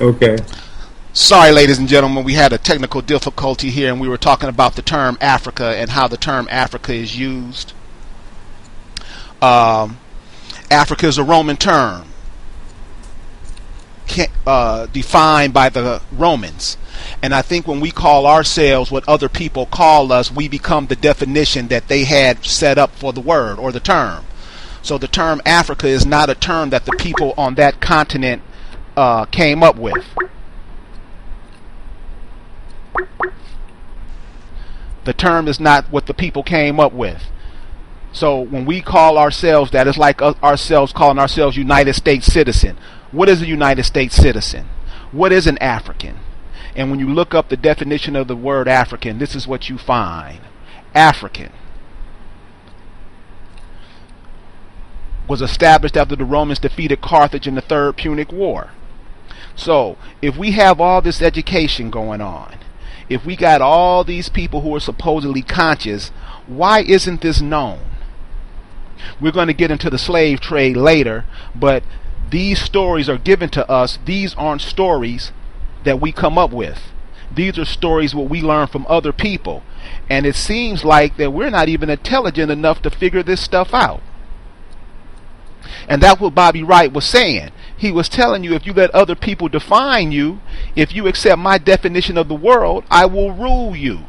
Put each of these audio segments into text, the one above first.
Okay. Sorry, ladies and gentlemen, we had a technical difficulty here, and we were talking about the term Africa and how the term Africa is used. Um, Africa is a Roman term defined by the Romans. And I think when we call ourselves what other people call us, we become the definition that they had set up for the word or the term. So the term Africa is not a term that the people on that continent came up with. The term is not what the people came up with. So when we call ourselves that, it's like ourselves calling ourselves United States citizen. What is a United States citizen? What is an African? And when you look up the definition of the word African, this is what you find. African was established after the Romans defeated Carthage in the Third Punic War. So if we have all this education going on, if we got all these people who are supposedly conscious, why isn't this known? We're going to get into the slave trade later, but these stories are given to us. These aren't stories that we come up with. These are stories what we learn from other people. And it seems like that we're not even intelligent enough to figure this stuff out. And that's what Bobby Wright was saying. He was telling you, if you let other people define you, if you accept my definition of the world, I will rule you.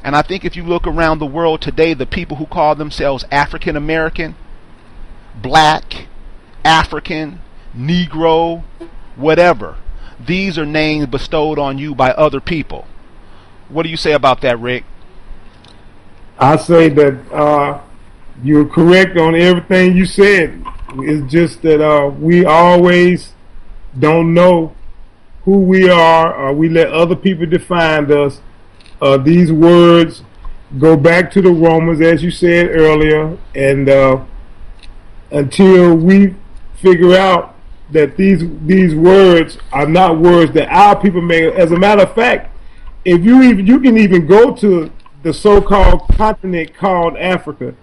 And I think if you look around the world today, the people who call themselves African American, black, African, Negro, whatever, these are names bestowed on you by other people. What do you say about that, Rick? I say that you're correct on everything you said. It's just that we always don't know who we are, or we let other people define us. These words go back to the Romans, as you said earlier, and until we figure out that these words are not words that our people make. As a matter of fact, if you can even go to the so-called continent called Africa,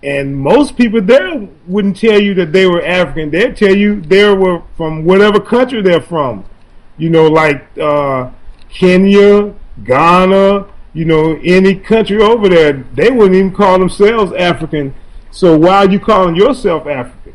and most people there wouldn't tell you that they were African. They'd tell you they were from whatever country they're from. You know, like Kenya, Ghana, you know, any country over there. They wouldn't even call themselves African. So why are you calling yourself African?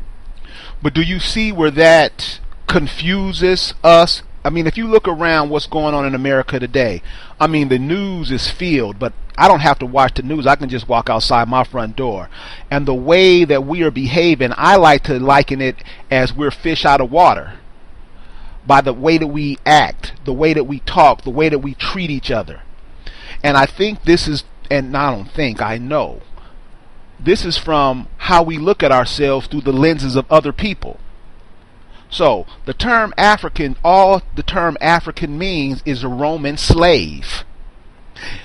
But do you see where that confuses us? I mean, if you look around what's going on in America today, I mean, the news is filled, but I don't have to watch the news. I can just walk outside my front door. And the way that we are behaving, I like to liken it as we're fish out of water. By the way that we act, the way that we talk, the way that we treat each other. And I think this is, and I don't think, I know, this is from how we look at ourselves through the lenses of other people. So the term African, all the term African means is a Roman slave.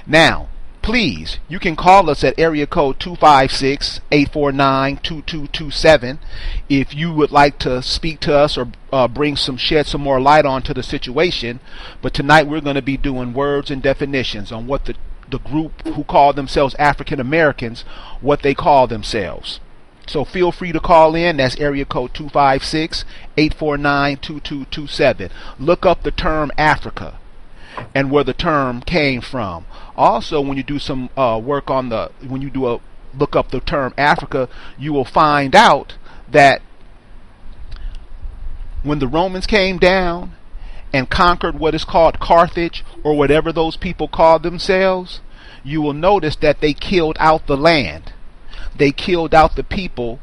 Now, please, you can call us at area code 256-849-2227 if you would like to speak to us or shed some more light onto the situation. But tonight we're going to be doing words and definitions on what the group who call themselves African Americans, what they call themselves. So feel free to call in. That's area code 256-849-2227. Look up the term Africa and where the term came from. Also, when you do some work on look up the term Africa, you will find out that when the Romans came down and conquered what is called Carthage, or whatever those people called themselves, you will notice that they killed out the land. They killed out the people.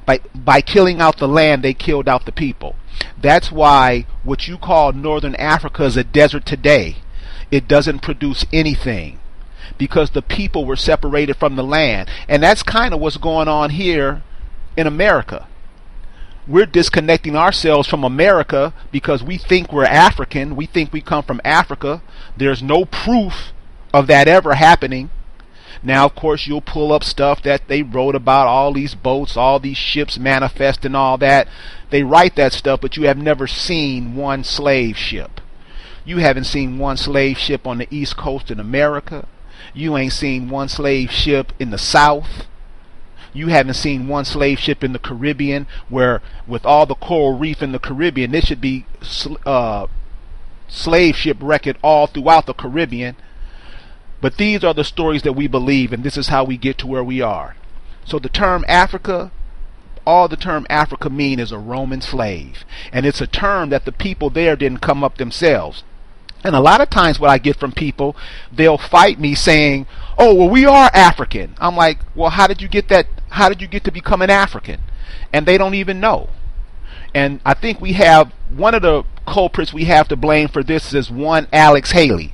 By killing out the land, they killed out the people. That's why what you call Northern Africa is a desert today. It doesn't produce anything because the people were separated from the land. And that's kind of what's going on here in America. We're disconnecting ourselves from America because we think we're African. We think we come from Africa. There's no proof of that ever happening. Now, of course, you'll pull up stuff that they wrote about, all these boats, all these ships manifest and all that. They write that stuff, but you have never seen one slave ship. You haven't seen one slave ship on the East Coast in America. You ain't seen one slave ship in the South. You haven't seen one slave ship in the Caribbean, where with all the coral reef in the Caribbean, there should be slave ship record all throughout the Caribbean. But these are the stories that we believe, and this is how we get to where we are. So the term Africa, all the term Africa mean is a Roman slave. And it's a term that the people there didn't come up themselves. And a lot of times what I get from people, they'll fight me saying, oh, well, we are African. I'm like, well, how did you get that? How did you get to become an African? And they don't even know. And I think we have, one of the culprits we have to blame for this is one Alex Haley.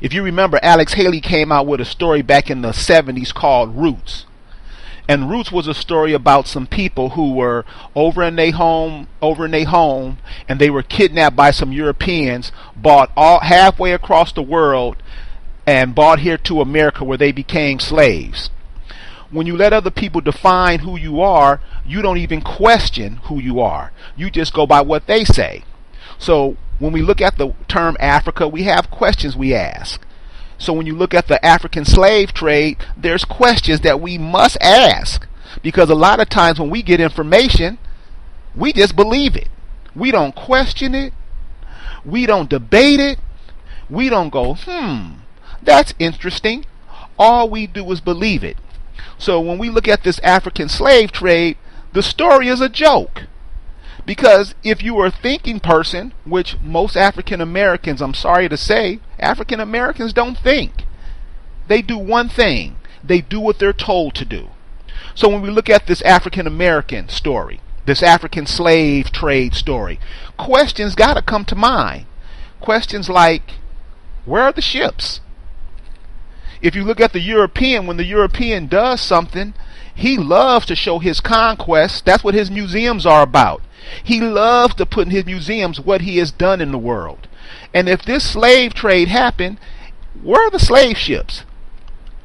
If you remember, Alex Haley came out with a story back in the 70s called Roots. And Roots was a story about some people who were over in their home, and they were kidnapped by some Europeans, bought all halfway across the world, and brought here to America, where they became slaves. When you let other people define who you are, you don't even question who you are. You just go by what they say. So when we look at the term Africa, we have questions we ask. So when you look at the African slave trade, there's questions that we must ask, because a lot of times when we get information, we just believe it. We don't question it. We don't debate it. We don't go, that's interesting. All we do is believe it. So when we look at this African slave trade, the story is a joke. Because if you are a thinking person, which most African Americans, I'm sorry to say, African Americans don't think. They do one thing. They do what they're told to do. So when we look at this African American story, this African slave trade story, questions got to come to mind. Questions like, where are the ships? If you look at the European, when the European does something, he loves to show his conquests. That's what his museums are about. He loves to put in his museums what he has done in the world. And if this slave trade happened, where are the slave ships?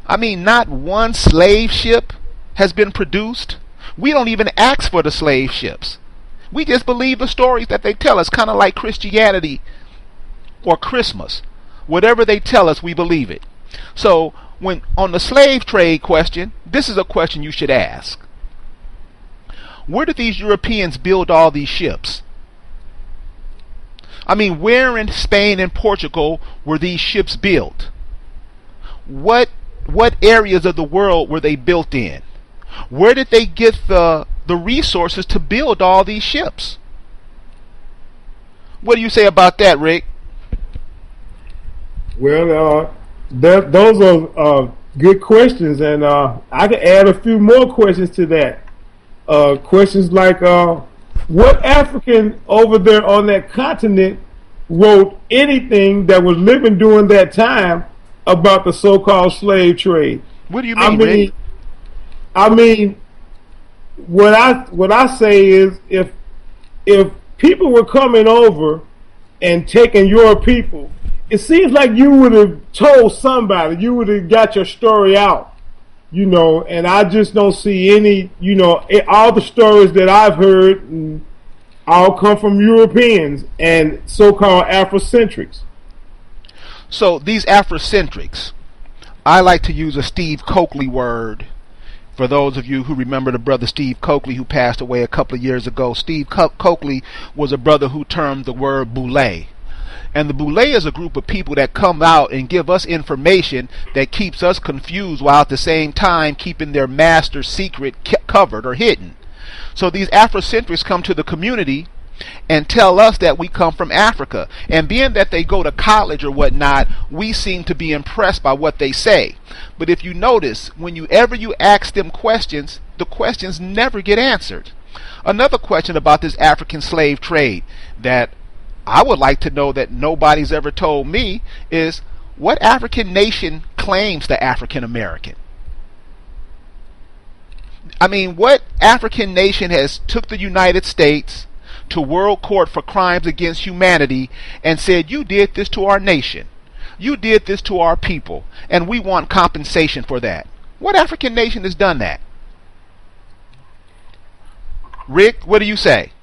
I mean, not one slave ship has been produced. We don't even ask for the slave ships. We just believe the stories that they tell us, kind of like Christianity or Christmas. Whatever they tell us, we believe it. So when on the slave trade question, this is a question you should ask. Where did these Europeans build all these ships? I mean, where in Spain and Portugal were these ships built? What areas of the world were they built in? Where did they get the resources to build all these ships? What do you say about that, Rick? Well, those are good questions, and I can add a few more questions to that. Questions like, what African over there on that continent wrote anything that was living during that time about the so-called slave trade? What do you mean, Rick? I mean, what I say is, if people were coming over and taking your people, it seems like you would have told somebody. You would have got your story out. And I just don't see any, all the stories that I've heard all come from Europeans and so-called Afrocentrics. So these Afrocentrics, I like to use a Steve Coakley word. For those of you who remember the brother Steve Coakley, who passed away a couple of years ago, Steve Coakley was a brother who termed the word boule. And the boule is a group of people that come out and give us information that keeps us confused, while at the same time keeping their master's secret covered or hidden. So these Afrocentrics come to the community and tell us that we come from Africa. And being that they go to college or whatnot, we seem to be impressed by what they say. But if you notice, whenever you ask them questions, the questions never get answered. Another question about this African slave trade that I would like to know that nobody's ever told me is, what African nation claims the African American? I mean, what African nation has took the United States to World Court for Crimes Against Humanity and said, you did this to our nation, you did this to our people, and we want compensation for that? What African nation has done that? Rick, what do you say?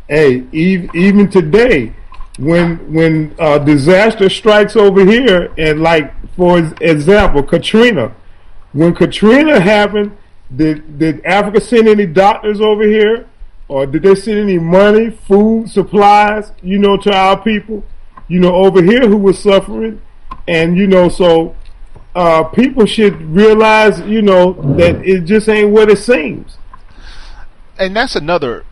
Hey, even today, when disaster strikes over here, and like for example Katrina, When Katrina happened, did Africa send any doctors over here? Or did they send any money, food, supplies, to our people, over here who were suffering? And, so people should realize, that it just ain't what it seems. And that's another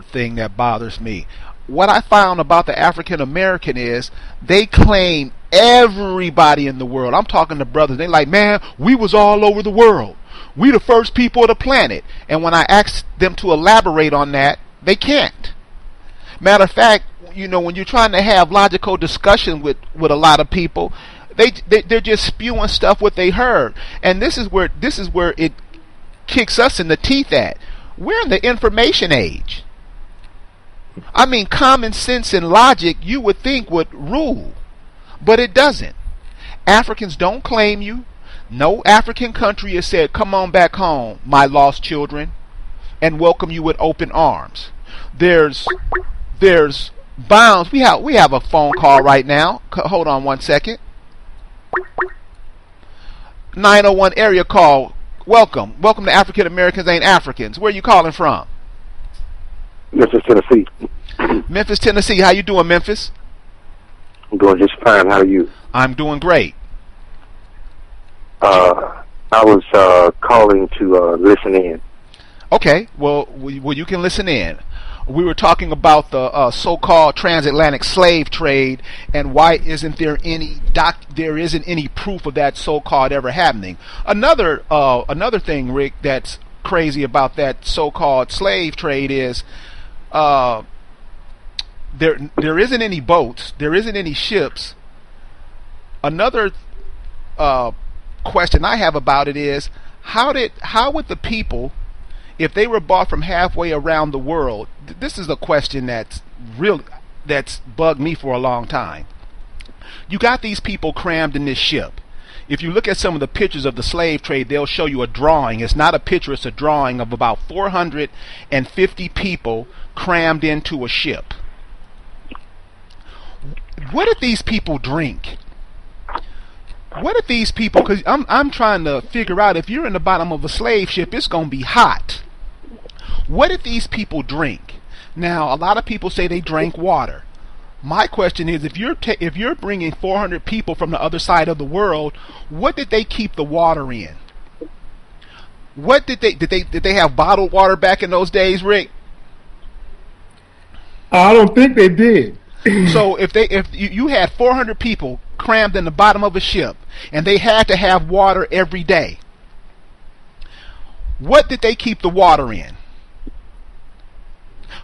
thing that bothers me. What I found about the African American is they claim everybody in the world. I'm talking to brothers. They like, man, we was all over the world. We the first people of the planet. And when I ask them to elaborate on that, they can't. Matter of fact, when you're trying to have logical discussion with a lot of people, they're just spewing stuff what they heard. And this is where it kicks us in the teeth at. We're in the information age. I mean, common sense and logic you would think would rule, but it doesn't. Africans don't claim you. No African country has said, come on back home, my lost children, and welcome you with open arms. There's bounds. We have a phone call right now. Hold on one second. 901 area call. Welcome to African Americans Ain't Africans. Where are you calling from? Memphis, Tennessee. Memphis, Tennessee. How you doing, Memphis? I'm doing just fine. How are you? I'm doing great. I was calling to listen in. Okay. Well, you can listen in. We were talking about the so-called transatlantic slave trade and why isn't there any proof of that so-called ever happening. Another thing, Rick, that's crazy about that so-called slave trade is there isn't any boats, there isn't any ships. Another question I have about it is how would the people, if they were bought from halfway around the world? This is a question that's bugged me for a long time. You got these people crammed in this ship. If you look at some of the pictures of the slave trade, they'll show you a drawing. It's not a picture, it's a drawing of about 450 people crammed into a ship. What did these people drink? What if these people, because I'm trying to figure out, if you're in the bottom of a slave ship, it's going to be hot. What did these people drink? Now, a lot of people say they drank water. My question is, if you're bringing 400 people from the other side of the world, what did they keep the water in? What did they have bottled water back in those days, Rick? I don't think they did. So if you had 400 people crammed in the bottom of a ship and they had to have water every day, what did they keep the water in?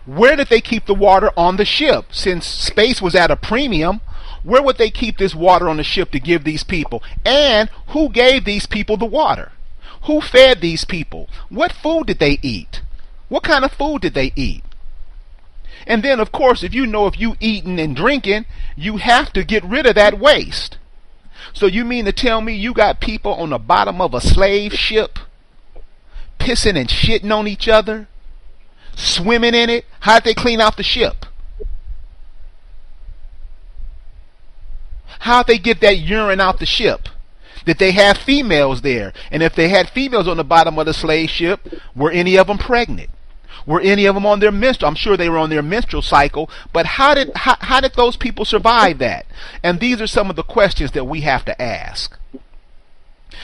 Where did they keep the water on the ship? Since space was at a premium, where would they keep this water on the ship to give these people? And who gave these people the water? Who fed these people? What food did they eat? What kind of food did they eat? And then, of course, if you eating and drinking, you have to get rid of that waste. So you mean to tell me you got people on the bottom of a slave ship pissing and shitting on each other, swimming in it? How'd they clean out the ship? How'd they get that urine out the ship? Did they have females there? And if they had females on the bottom of the slave ship, were any of them pregnant? Were any of them on their menstrual? I'm sure they were on their menstrual cycle, but how did those people survive that? And these are some of the questions that we have to ask.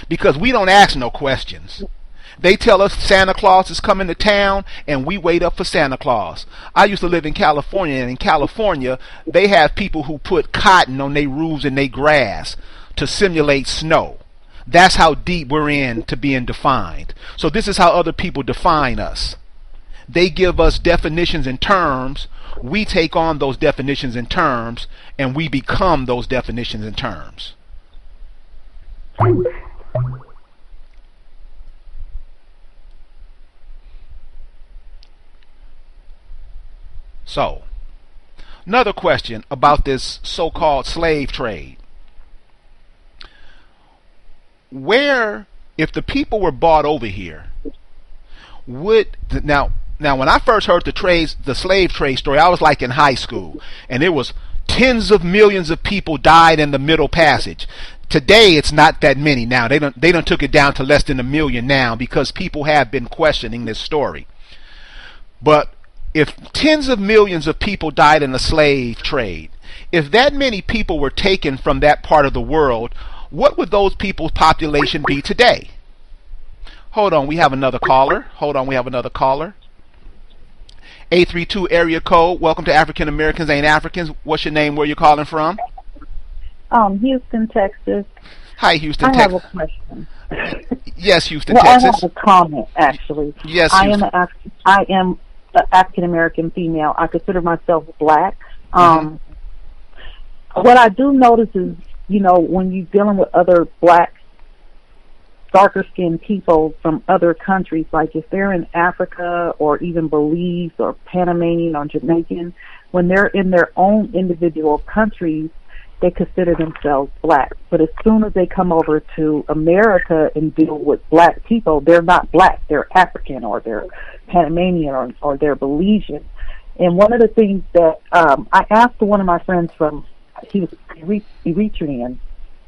Because we don't ask no questions. They tell us Santa Claus is coming to town, and we wait up for Santa Claus. I used to live in California, and in California, they have people who put cotton on their roofs and their grass to simulate snow. That's how deep we're into being defined. So this is how other people define us. They give us definitions and terms. We take on those definitions and terms, and we become those definitions and terms. So, another question about this so-called slave trade. Where, if the people were bought over here, now when I first heard the slave trade story, I was like in high school, and it was tens of millions of people died in the Middle Passage. Today it's not that many now. They don't took it down to less than 1 million now because people have been questioning this story. But if tens of millions of people died in the slave trade, if that many people were taken from that part of the world, what would those people's population be today? Hold on, we have another caller. 832 area code. Welcome to African Americans Ain't Africans. What's your name? Where you calling from? Houston, Texas. Hi, Houston, Texas. I have a question. Yes, Houston, well, Texas. I have a comment, actually. Yes, I am an African American female. I consider myself black. What I do notice is, when you're dealing with other black, darker-skinned people from other countries, like if they're in Africa or even Belize or Panamanian or Jamaican, when they're in their own individual countries, they consider themselves black. But as soon as they come over to America and deal with black people, they're not black. They're African or they're Panamanian or they're Belizean. And one of the things that I asked one of my friends he was Eritrean,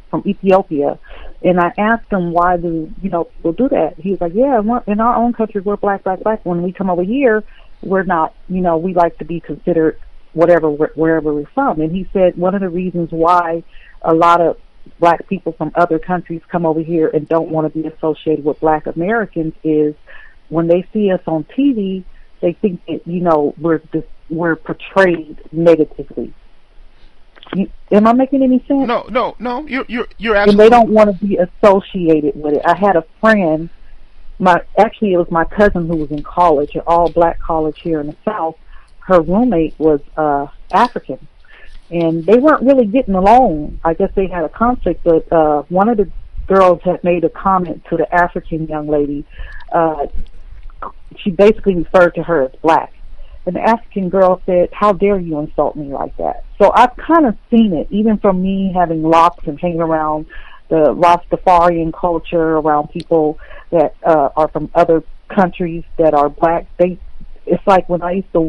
from Ethiopia, and I asked him why do people do that. He was like, yeah, in our own country we're black. When we come over here, we're not. We like to be considered wherever we're from. And he said one of the reasons why a lot of black people from other countries come over here and don't want to be associated with black Americans is when they see us on TV, they think that we're portrayed negatively. Am I making any sense? No. You're absolutely. And they don't want to be associated with it. I had a friend. Actually, it was my cousin who was in college, an all-black college here in the South. Her roommate was African, and they weren't really getting along. I guess they had a conflict, but one of the girls had made a comment to the African young lady. She basically referred to her as black. And the African girl said, how dare you insult me like that? So I've kind of seen it, even from me having locks and hanging around the Rastafarian culture, around people that are from other countries that are black. It's like when I used to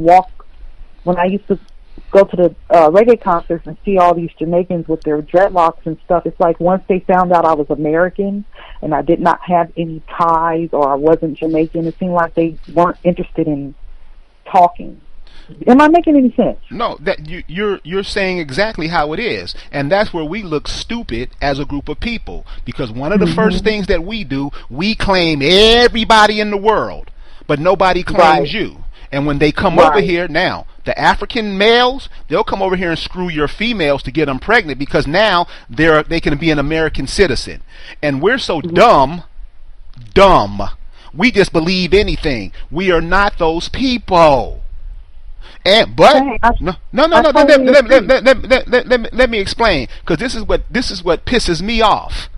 go to the reggae concerts and see all these Jamaicans with their dreadlocks and stuff, it's like once they found out I was American and I did not have any ties or I wasn't Jamaican, it seemed like they weren't interested in talking. Am I making any sense? No, that you're saying exactly how it is, and that's where we look stupid as a group of people, because one of the first things that we do, we claim everybody in the world, but nobody claims you. And when they come over here, now the African males, they'll come over here and screw your females to get them pregnant, because now they can be an American citizen, and we're so dumb. We just believe anything. We are not those people. Let me explain, because this is what pisses me off.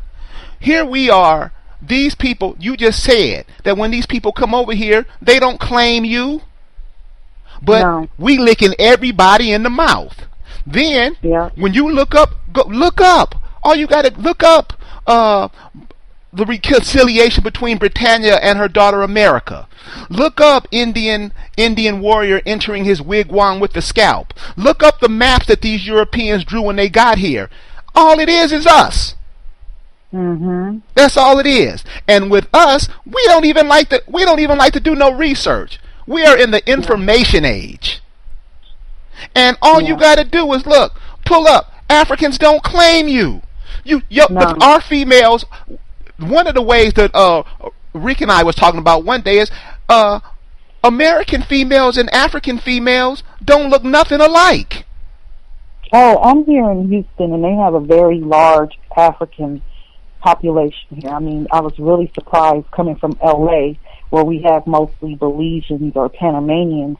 Here we are, these people. You just said that when these people come over here, they don't claim you, but we licking everybody in the mouth. Then when you look up. All you got to look up. The reconciliation between Britannia and her daughter America. Look up Indian warrior entering his wigwam with the scalp. Look up the maps that these Europeans drew when they got here. All it is us. That's all it is. And with us, we don't even like to do no research. We are in the information age. And all you got to do is pull up. Africans don't claim you. Our females. One of the ways that Rick and I was talking about one day is American females and African females don't look nothing alike. Oh, I'm here in Houston, and they have a very large African population here. I mean, I was really surprised coming from L.A., where we have mostly Belizeans or Panamanians.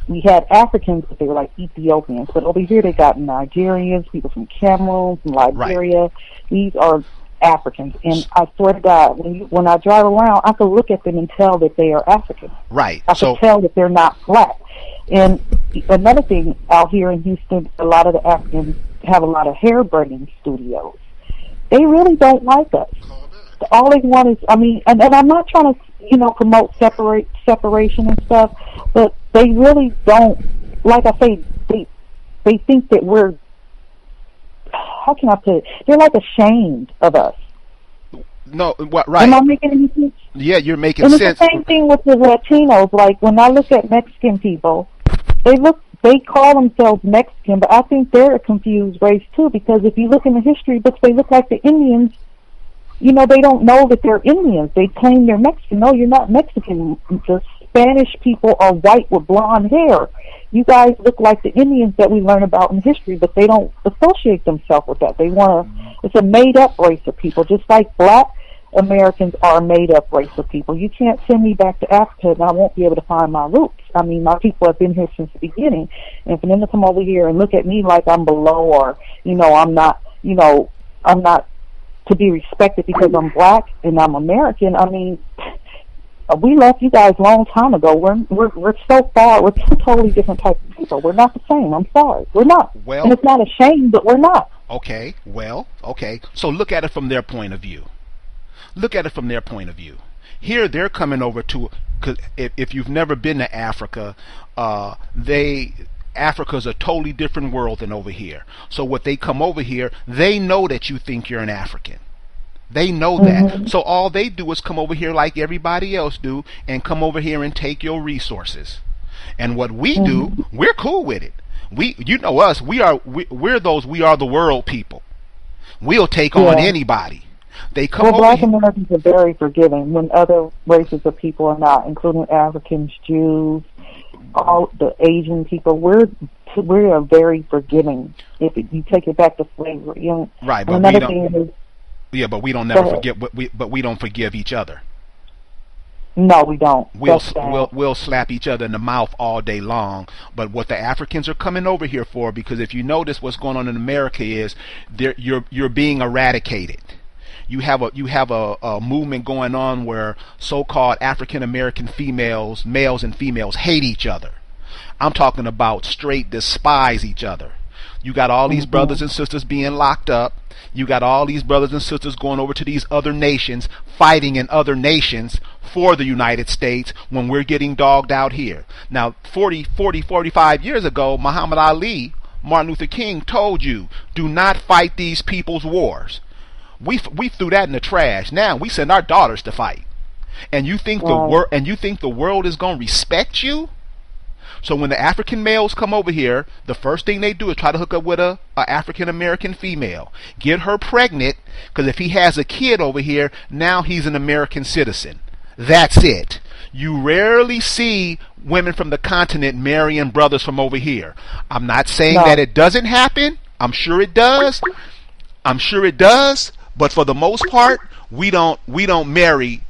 We had Africans, but they were like Ethiopians. But over here they got Nigerians, people from Cameroon, from Liberia. These are Africans, and I swear to God, when I drive around, I can look at them and tell that they are African. Right. I can tell that they're not black. And another thing, out here in Houston, a lot of the Africans have a lot of hair braiding studios. They really don't like us. All they want is, and I'm not trying to, promote separation and stuff, but they really don't. Like I say, they think that we're. how can I put it? They're like ashamed of us. No, what? Right? Am I making any sense? Yeah, you're making And sense. it's the same thing with the Latinos. Like when I look at Mexican people, they call themselves Mexican, but I think they're a confused race too, because if you look in the history books, they look like the Indians. You know, they don't know that they're Indians. They claim they're Mexican. No, you're not Mexican. The Spanish people are white with blonde hair. You guys look like the Indians that we learn about in history, but they don't associate themselves with that. They want to, it's a made-up race of people, just like black Americans are a made-up race of people. You can't send me back to Africa and I won't be able to find my roots. I mean, my people have been here since the beginning. And for them to come over here and look at me like I'm below or, I'm not to be respected because I'm black and I'm American, I mean, we left you guys a long time ago. We're so far. We're two totally different types of people. We're not the same. I'm sorry. We're not. Well, and it's not a shame, but we're not. Okay. Well, okay. So look at it from their point of view. Look at it from their point of view. Here they're coming over to, cause if you've never been to Africa, Africa's a totally different world than over here. So what they come over here, they know that you think you're an African. They know that. Mm-hmm. So all they do is come over here like everybody else do and come over here and take your resources. And what we do, we're cool with it. You know us, we're those we are the world people. We'll take on anybody. They come over black here. Americans are very forgiving when other races of people are not, including Africans, Jews, all the Asian people. We are very forgiving if you take it back to slavery. Right, but another thing is, yeah, but we don't never forget. But we don't forgive each other. No, we don't. We'll slap each other in the mouth all day long. But what the Africans are coming over here for, because if you notice what's going on in America is you're being eradicated. You have a movement going on where so-called African American females, males and females, hate each other. I'm talking about straight despise each other. You got all these brothers and sisters being locked up. You got all these brothers and sisters going over to these other nations, fighting in other nations for the United States when we're getting dogged out here. Now, 45 years ago, Muhammad Ali, Martin Luther King told you, do not fight these people's wars. We threw that in the trash. Now we send our daughters to fight. And you think the world is going to respect you? So when the African males come over here, the first thing they do is try to hook up with a African American female, get her pregnant, because if he has a kid over here, now he's an American citizen. That's it. You rarely see women from the continent marrying brothers from over here. I'm not saying that it doesn't happen. I'm sure it does. But for the most part, we don't marry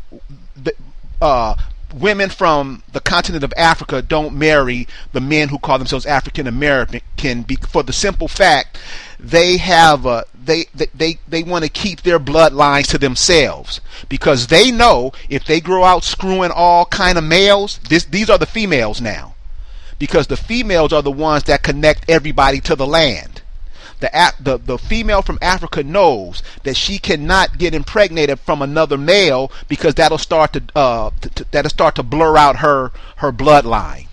women from the continent of Africa. Don't marry the men who call themselves African American, for the simple fact they want to keep their bloodlines to themselves, because they know if they grow out screwing all kind of males, these are the females now, because the females are the ones that connect everybody to the land. The female from Africa knows that she cannot get impregnated from another male, because that'll start to blur out her bloodline.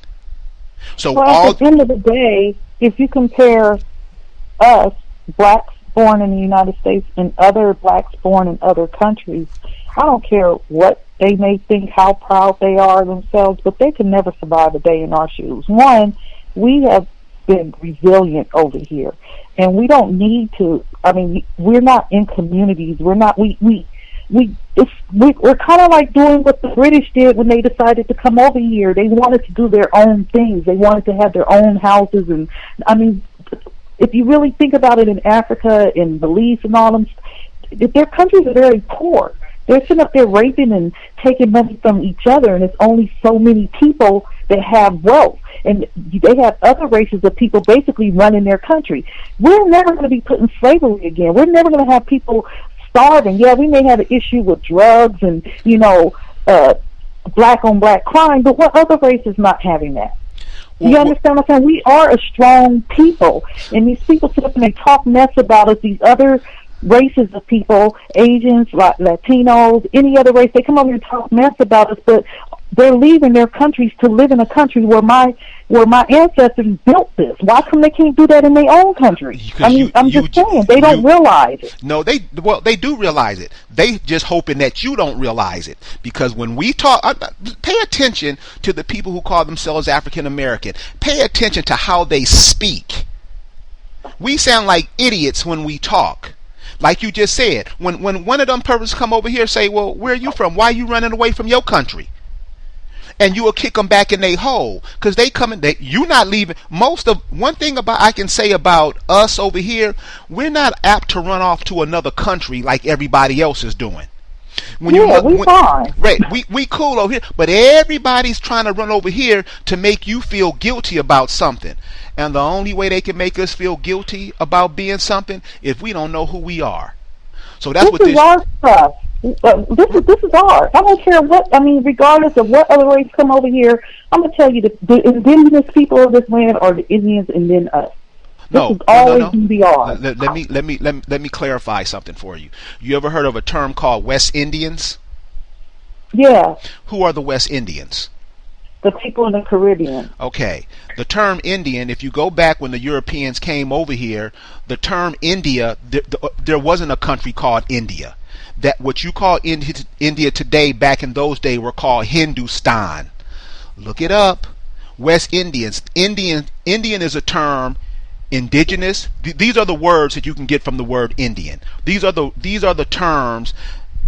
So at the end of the day, if you compare us, blacks born in the United States, and other blacks born in other countries, I don't care what they may think, how proud they are of themselves, but they can never survive a day in our shoes. One, we have been resilient over here, and we don't need to. I mean, we're not in communities. We're not. We're kind of like doing what the British did when they decided to come over here. They wanted to do their own things. They wanted to have their own houses, and I mean, if you really think about it, in Africa, in Belize, and all them, their countries are very poor. They're sitting up there raping and taking money from each other, and it's only so many people that have wealth. And they have other races of people basically running their country. We're never going to be put in slavery again. We're never going to have people starving. Yeah, we may have an issue with drugs and, black on black crime, but what other race is not having that? You understand what I'm saying? We are a strong people, and these people sit up and they talk mess about us, these other races of people, Asians, Latinos, any other race, they come over and talk mess about us, but they're leaving their countries to live in a country where my ancestors built this. Why come they can't do that in their own country? I mean, I'm just saying they don't realize it. No, they do realize it. They just hoping that you don't realize it, because when we talk, pay attention to the people who call themselves African American. Pay attention to how they speak. We sound like idiots when we talk. Like you just said, when one of them persons come over here and say, well, where are you from? Why are you running away from your country? And you will kick them back in their hole, because they coming. You not leaving. One thing I can say about us over here, we're not apt to run off to another country like everybody else is doing. We fine. Right, we cool over here, but everybody's trying to run over here to make you feel guilty about something. And the only way they can make us feel guilty about being something if we don't know who we are. So that's this is our stuff. This is ours. I don't care regardless of what other race come over here, I'm going to tell you the indigenous people of this land are the Indians and then us. This is always going to be ours. Let me clarify something for you. You ever heard of a term called West Indians? Yeah. Who are the West Indians? The people in the Caribbean. Okay. The term Indian, if you go back when the Europeans came over here, the term India, there wasn't a country called India. That what you call India today, back in those days, were called Hindustan. Look it up. West Indians. Indian is a term. Indigenous. These are the words that you can get from the word Indian. These are the terms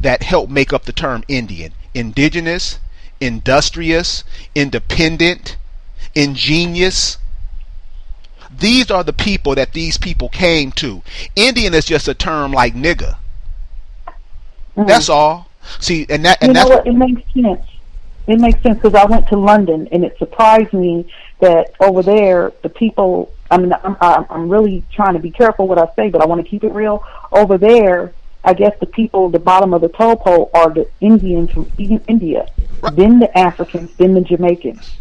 that help make up the term Indian. Indigenous, industrious, independent, ingenious. These are the people that these people came to. Indian is just a term like nigger. Mm-hmm. That's all. See, and that's what? It makes sense. It makes sense, because I went to London and it surprised me that over there the people. I mean, I'm really trying to be careful what I say, but I want to keep it real. Over there, I guess the people, the bottom of the toll pole, are the Indians from India, right. Then the Africans, then the Jamaicans.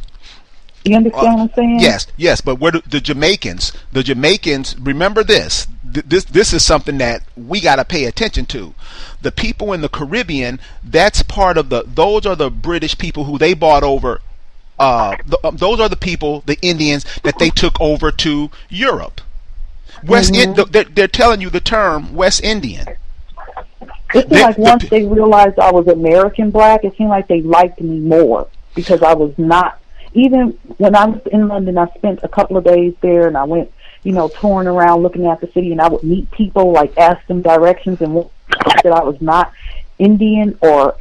You understand what I'm saying? Yes, but where the Jamaicans? The Jamaicans. Remember this. This is something that we got to pay attention to. The people in the Caribbean. That's part of those are the British people who they bought over. Those are the people, the Indians, that they took over to Europe. They're telling you the term West Indian. It seemed like once they realized I was American black, it seemed like they liked me more, because I was not. Even when I was in London, I spent a couple of days there, and I went, touring around looking at the city, and I would meet people, like ask them directions, and that I was not Indian or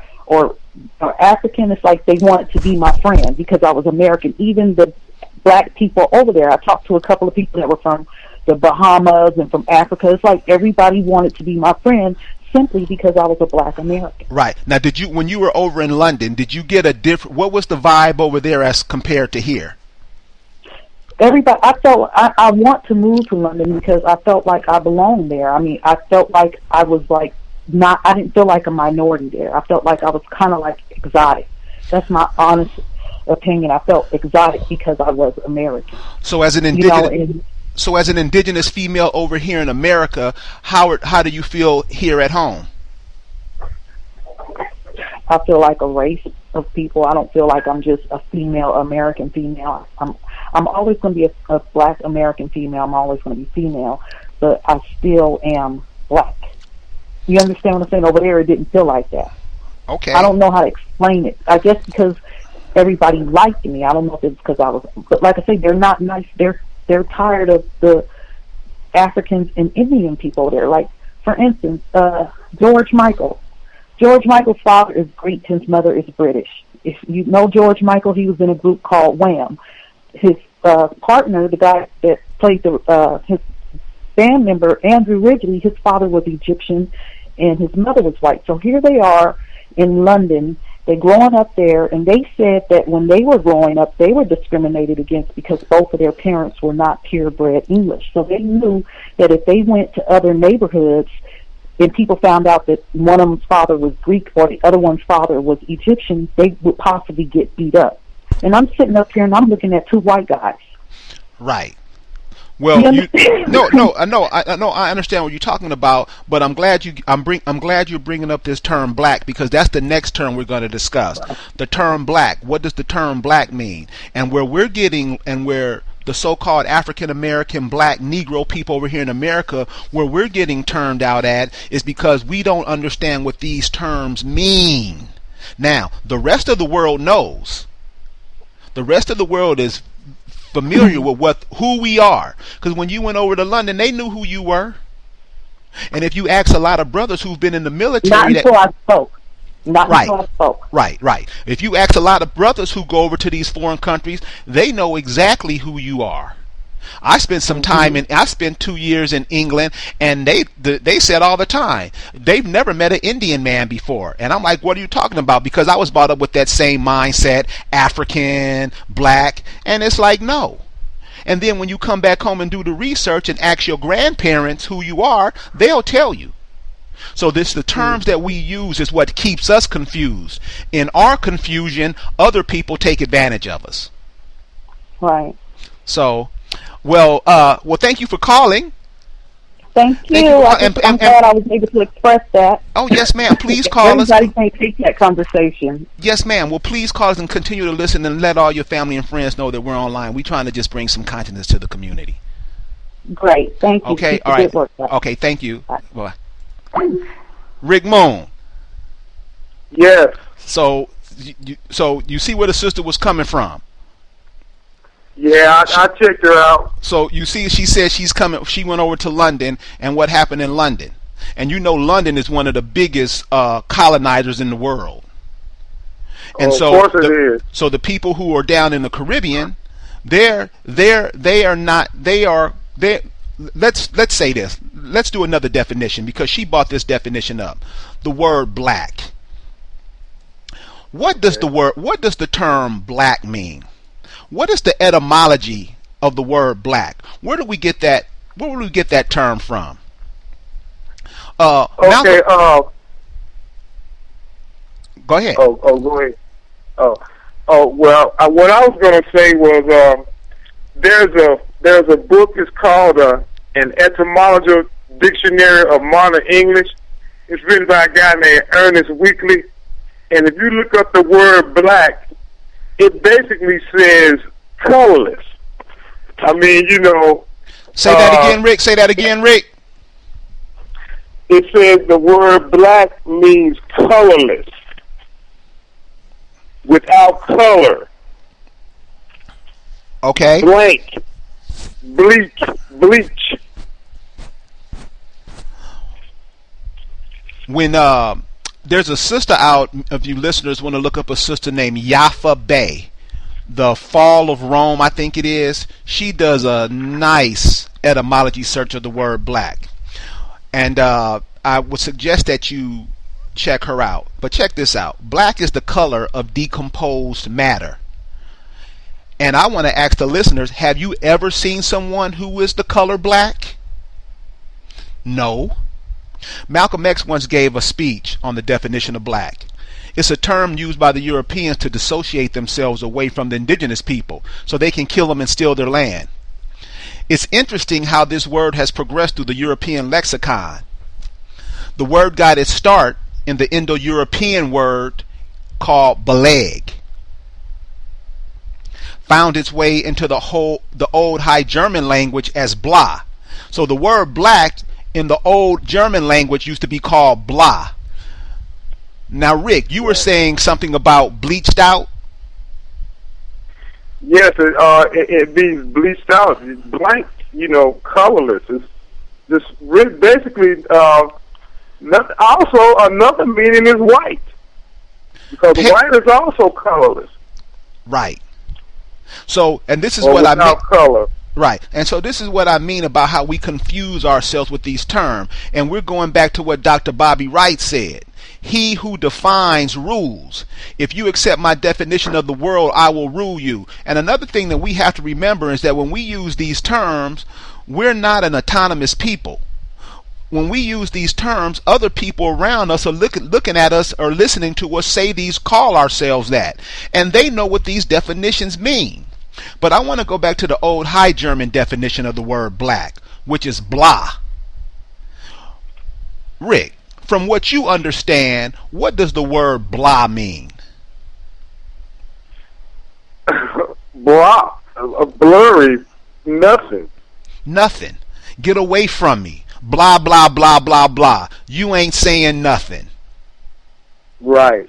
African. It's like they wanted to be my friend because I was American. Even the black people over there, I talked to a couple of people that were from the Bahamas and from Africa. It's like everybody wanted to be my friend simply because I was a black American. Right. Now, when you were over in London, did you get what was the vibe over there as compared to here? Everybody, I want to move to London because I felt like I belonged there. I mean, I felt like I was like, I didn't feel like a minority there. I felt like I was kind of like exotic. That's my honest opinion. I felt exotic because I was American. So as an indigenous female over here in America, how do you feel here at home? I feel like a race of people. I don't feel like I'm just a female, American female. I'm always going to be a black American female. I'm always going to be female, but I still am black. You understand what I'm saying? Over there, it didn't feel like that. Okay. I don't know how to explain it. I guess because everybody liked me. I don't know if it's because I was, but like I say, they're not nice. They're tired of the Africans and Indian people there. Like, for instance, George Michael. George Michael's father is Greek. His mother is British. If you know George Michael, he was in a group called Wham. His partner, the guy that played his band member, Andrew Ridgeley, his father was Egyptian and his mother was white. So here they are in London. They're growing up there, and they said that when they were growing up, they were discriminated against because both of their parents were not purebred English. So they knew that if they went to other neighborhoods and people found out that one of them's father was Greek or the other one's father was Egyptian, they would possibly get beat up. And I'm sitting up here and I'm looking at two white guys. Right. Well, You you understand? no, I know, I understand what you're talking about, but I'm glad you're bringing up this term black, because that's the next term we're going to discuss. The term black. What does the term black mean? And where the so-called African American black Negro people over here in America, where we're getting termed out at, is because we don't understand what these terms mean. Now, the rest of the world knows. The rest of the world is familiar with who we are, because when you went over to London, they knew who you were. And if you ask a lot of brothers who've been in the military, Not until I spoke. Not Right. until I spoke. Right. If you ask a lot of brothers who go over to these foreign countries, they know exactly who you are. I spent some time I spent 2 years in England, and they said all the time they've never met an Indian man before. And I'm like, what are you talking about? Because I was brought up with that same mindset, African, black, and it's like, no. And then when you come back home and do the research and ask your grandparents who you are, they'll tell you. So the terms that we use is what keeps us confused. In our confusion, other people take advantage of us. Right. So, well, thank you for calling. Thank you. Thank you. I'm glad I was able to express that. Oh, yes, ma'am. Please call us. Everybody can't take that conversation. Yes, ma'am. Well, please call us and continue to listen, and let all your family and friends know that we're online. We're trying to just bring some consciousness to the community. Great. Thank you. Okay. Keep the All right. good work up. Okay. Thank you. Bye. Bye. Rick Moon. Yes. So you see where the sister was coming from. Yeah, I checked her out. So you see, she said she went over to London, and what happened in London. And you know London is one of the biggest colonizers in the world. And Of so course it is. So the people who are down in the Caribbean, let's say this. Let's do another definition, because she brought this definition up. The word black. What does the term black mean? What is the etymology of the word black? Where do we get that term from? Okay, go ahead. go ahead. Well, what I was going to say was, there's a book. It's called an Etymological Dictionary of Modern English. It's written by a guy named Ernest Weekly. And if you look up the word black, it basically says colorless. I mean, Say that again, Rick. Say that again, Rick. It says the word black means colorless, without color, Okay. blank, bleach. When there's a sister out, if you listeners want to look up a sister named Yafa Bay, The Fall of Rome, I think it is. She does a nice etymology search of the word black. And I would suggest that you check her out. But check this out. Black is the color of decomposed matter. And I want to ask the listeners, have you ever seen someone who is the color black? No. Malcolm X once gave a speech on the definition of black. It's a term used by the Europeans to dissociate themselves away from the indigenous people so they can kill them and steal their land. It's interesting how this word has progressed through the European lexicon. The word got its start in the Indo-European word called beleg. Found its way into the old High German language as blah. So the word black in the old German language used to be called blah. Now, Rick, you were saying something about bleached out? Yes, it means bleached out, it's blank, colorless. It's just really basically. Also, another meaning is white, because white is also colorless. Right. So, and this is or what I meant. Color. Right. And so this is what I mean about how we confuse ourselves with these terms. And we're going back to what Dr. Bobby Wright said. He who defines rules. If you accept my definition of the world, I will rule you. And another thing that we have to remember is that when we use these terms, we're not an autonomous people. When we use these terms, other people around us are looking at us or listening to us call ourselves that. And they know what these definitions mean. But I want to go back to the old High German definition of the word black, which is blah. Rick, from what you understand, what does the word blah mean? Blah, blurry, nothing. Nothing. Get away from me. Blah, blah, blah, blah, blah. You ain't saying nothing. Right.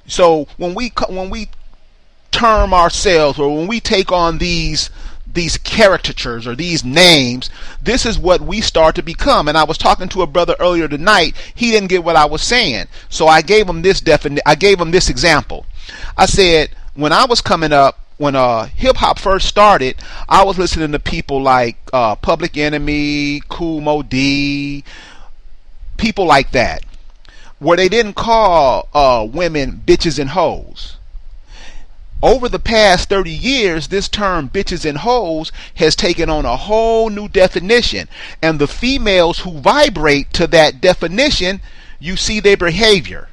So when we term ourselves, or when we take on these caricatures or these names, this is what we start to become. And I was talking to a brother earlier tonight. He didn't get what I was saying, so I gave him this example. I said, when I was coming up, when hip hop first started, I was listening to people like Public Enemy, Kool Moe Dee, people like that, where they didn't call women bitches and hoes. Over the past 30 years, this term bitches and hoes has taken on a whole new definition. And the females who vibrate to that definition, you see their behavior.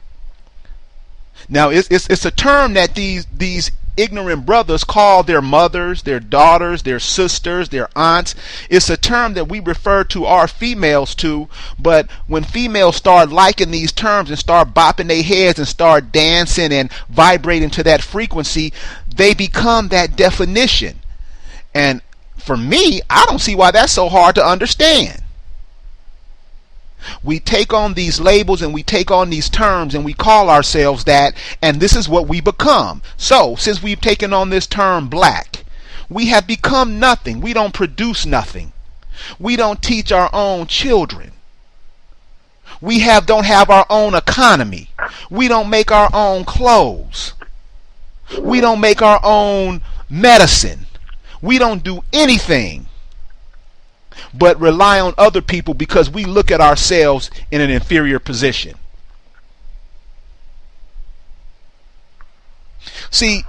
Now, it's a term that these ignorant brothers call their mothers, their daughters, their sisters, their aunts. It's a term that we refer to our females to, but when females start liking these terms and start bopping their heads and start dancing and vibrating to that frequency, they become that definition. And for me, I don't see why that's so hard to understand. We take on these labels and we take on these terms and we call ourselves that, and this is what we become. So, since we've taken on this term black, we have become nothing. We don't produce nothing. We don't teach our own children. We don't have our own economy. We don't make our own clothes. We don't make our own medicine. We don't do anything but rely on other people because we look at ourselves in an inferior position. See,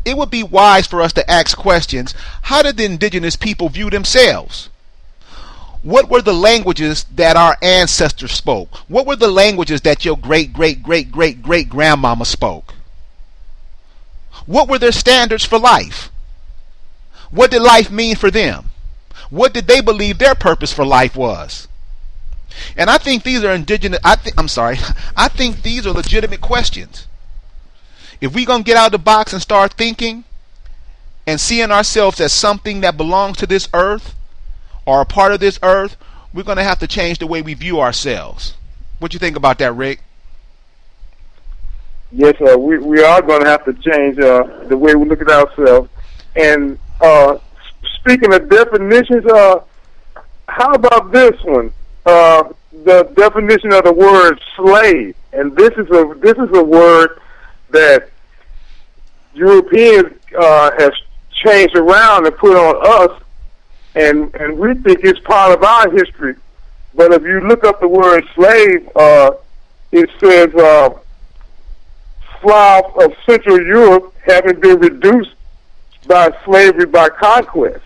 it would be wise for us to ask questions. How did the indigenous people view themselves? What were the languages that our ancestors spoke? What were the languages that your great-great-great-great-great-grandmama spoke? What were their standards for life? What did life mean for them? What did they believe their purpose for life was? And I think these are I think these are legitimate questions. If we're going to get out of the box and start thinking and seeing ourselves as something that belongs to this earth or a part of this earth, we're going to have to change the way we view ourselves. What do you think about that, Rick? Yes, we are going to have to change the way we look at ourselves. And speaking of definitions, how about this one? The definition of the word slave, and this is a word that Europeans have changed around and put on us, and we think it's part of our history. But if you look up the word slave, it says Slav of Central Europe having been reduced by slavery by conquest.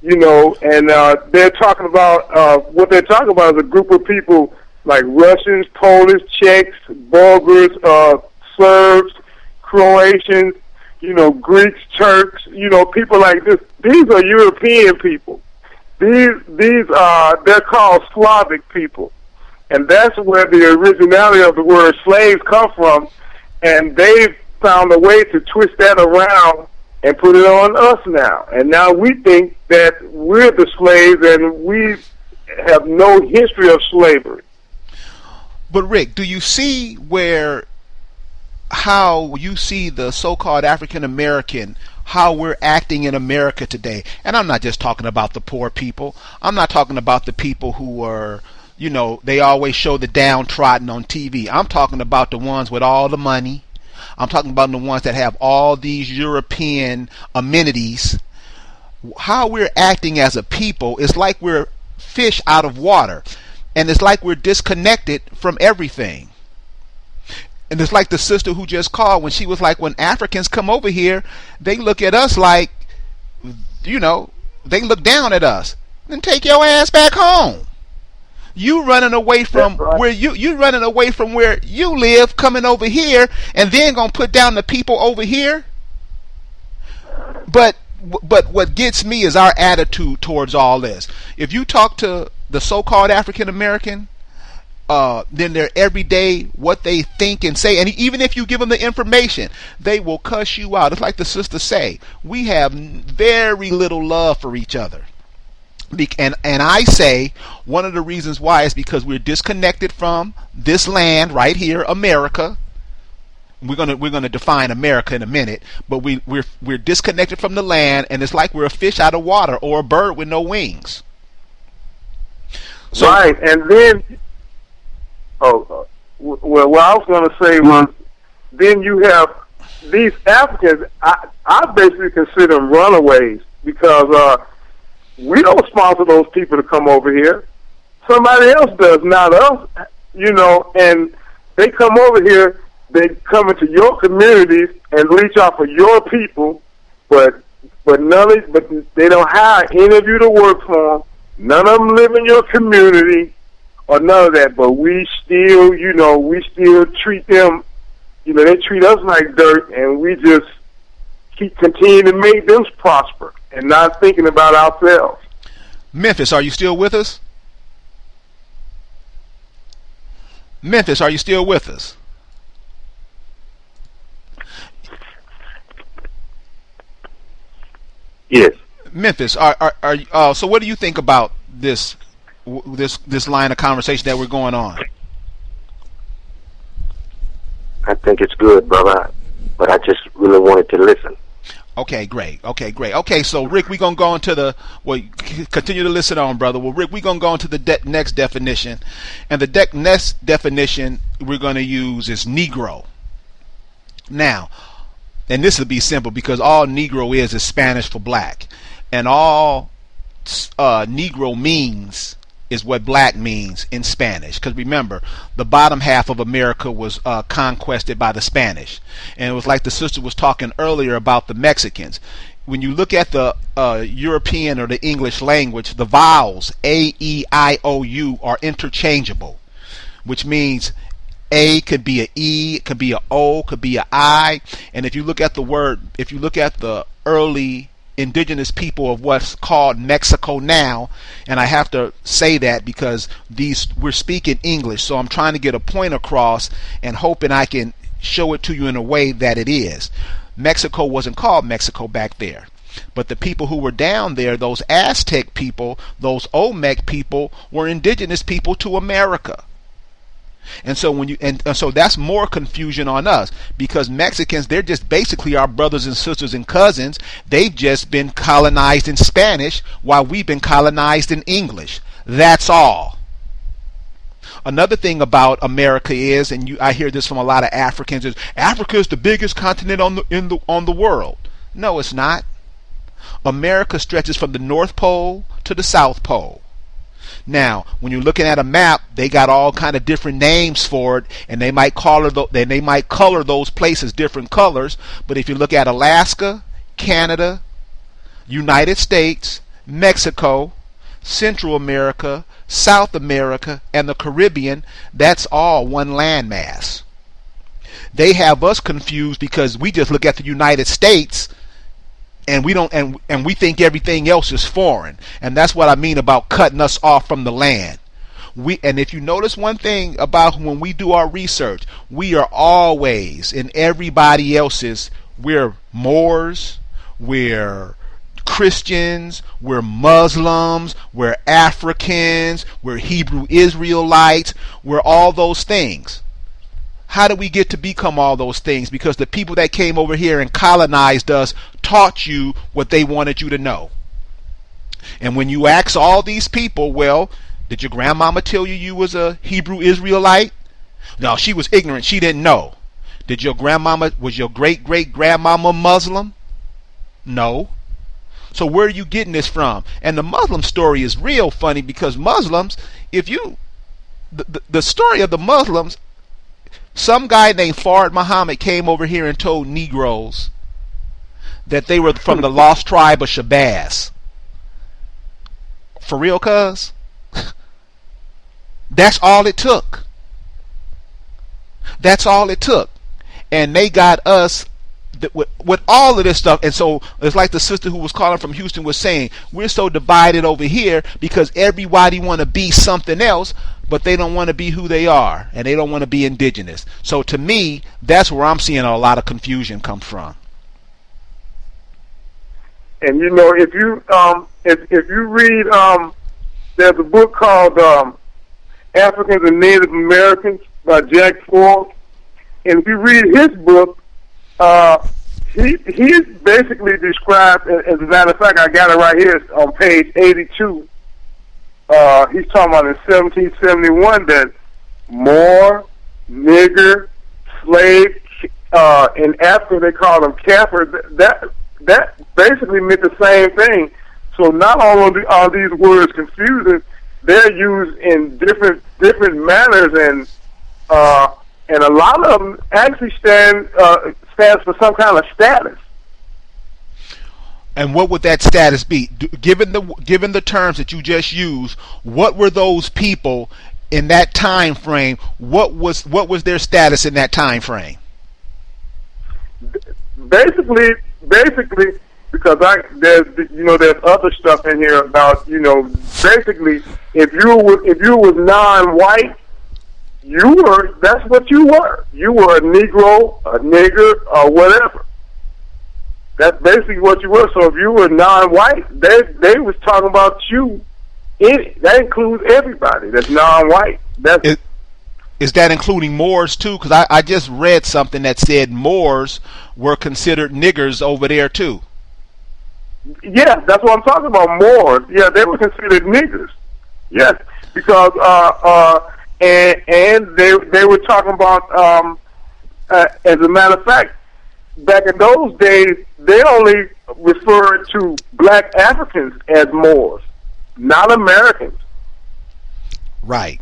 You know, and they're talking about what they're talking about is a group of people like Russians, Polish, Czechs, Bulgars, Serbs, Croatians, you know, Greeks, Turks, you know, people like this. These are European people. These are they're called Slavic people, and that's where the originality of the word slaves come from. And they've found a way to twist that around and put it on us now. And now we think that we're the slaves and we have no history of slavery. But Rick, do you see how you see the so-called African American, how we're acting in America today? And I'm not just talking about the poor people. I'm not talking about the people who are, you know, they always show the downtrodden on TV. I'm talking about the ones with all the money. I'm talking about the ones that have all these European amenities. How we're acting as a people is like we're fish out of water. And it's like we're disconnected from everything. And it's like the sister who just called when she was like, when Africans come over here, they look at us like, you know, they look down at us. Then take your ass back home. You running away from where you running away from where you live, coming over here, and then gonna put down the people over here. But what gets me is our attitude towards all this. If you talk to the so-called African American, then they're every day what they think and say, and even if you give them the information, they will cuss you out. It's like the sisters say, we have very little love for each other. And I say one of the reasons why is because we're disconnected from this land right here, America. We're gonna define America in a minute, but we're disconnected from the land, and it's like we're a fish out of water or a bird with no wings. So, right, and then well, what I was going to say was, then you have these Africans. I basically consider them runaways because we don't sponsor those people to come over here. Somebody else does, not us. You know, and they come over here. They come into your communities and reach out for your people, but they don't hire any of you to work for them. None of them live in your community or none of that. But we still treat them. You know, they treat us like dirt, and we just continue to make them prosper and not thinking about ourselves. Memphis, are you still with us? Memphis, are you still with us? Yes. Memphis, so what do you think about this line of conversation that we're going on? I think it's good, brother, but I just really wanted to listen. Okay, great. Okay, so Rick, we're going to go into continue to listen on, brother. Well, Rick, we're going to go into the next definition. And the next definition we're going to use is Negro. Now, and this will be simple because all Negro is Spanish for black. And all Negro means is what black means in Spanish. Because remember, the bottom half of America was conquested by the Spanish. And it was like the sister was talking earlier about the Mexicans. When you look at the European or the English language, the vowels A, E, I, O, U are interchangeable, which means A could be a E, it could be a O, could be a I. And if you look at the early indigenous people of what's called Mexico now, and I have to say that because we're speaking English, so I'm trying to get a point across and hoping I can show it to you in a way that it is. Mexico wasn't called Mexico back there, but the people who were down there, those Aztec people, those Olmec people, were indigenous people to America. And so so that's more confusion on us, because Mexicans, they're just basically our brothers and sisters and cousins. They've just been colonized in Spanish while we've been colonized in English. That's all. Another thing about America is, and I hear this from a lot of Africans, is Africa is the biggest continent on the world. No, it's not. America stretches from the North Pole to the South Pole. Now, when you're looking at a map, they got all kind of different names for it, and they might color those places different colors. But if you look at Alaska, Canada, United States, Mexico, Central America, South America, and the Caribbean, that's all one landmass. They have us confused because we just look at the United States and we don't and we think everything else is foreign. And that's what I mean about cutting us off from the land. And if you notice one thing about when we do our research, we are always in everybody else's. We're Moors, we're Christians, we're Muslims, we're Africans, we're Hebrew Israelites, we're all those things. How do we get to become all those things? Because the people that came over here and colonized us taught you what they wanted you to know. And when you ask all these people, well, did your grandmama tell you was a Hebrew Israelite? No, she was ignorant. She didn't know. Was your great-great-grandmama Muslim? No. So where are you getting this from? And the Muslim story is real funny, because Muslims, the story of the Muslims, some guy named Fard Muhammad came over here and told Negroes that they were from the lost tribe of Shabazz. For real, cuz? That's all it took. That's all it took. And they got us with all of this stuff. And so it's like the sister who was calling from Houston was saying, we're so divided over here because everybody want to be something else, but they don't want to be who they are, and they don't want to be indigenous. So to me, that's where I'm seeing a lot of confusion come from. And you know, if you read, there's a book called Africans and Native Americans by Jack Forbes, and if you read his book, he basically described, as a matter of fact, I got it right here on page 82. He's talking about in 1771 that Moor, nigger, slave, in Africa they call them Kaffir. That basically meant the same thing. So not only are these words confusing, they're used in different manners, and a lot of them actually stands for some kind of status. And what would that status be? Given the terms that you just used, what were those people in that time frame? What was their status in that time frame? Basically, because there's other stuff in here about, basically if you was non-white, that's what you were. You were a Negro, a nigger, or whatever. That's basically what you were. So if you were non-white, they was talking about you. That includes everybody that's non-white. Is that including Moors too? Because I just read something that said Moors were considered niggers over there too. Yeah, that's what I'm talking about. Moors. Yeah, they were considered niggers. Yes, because and they were talking about as a matter of fact, back in those days, they only referred to black Africans as Moors, not Americans. Right.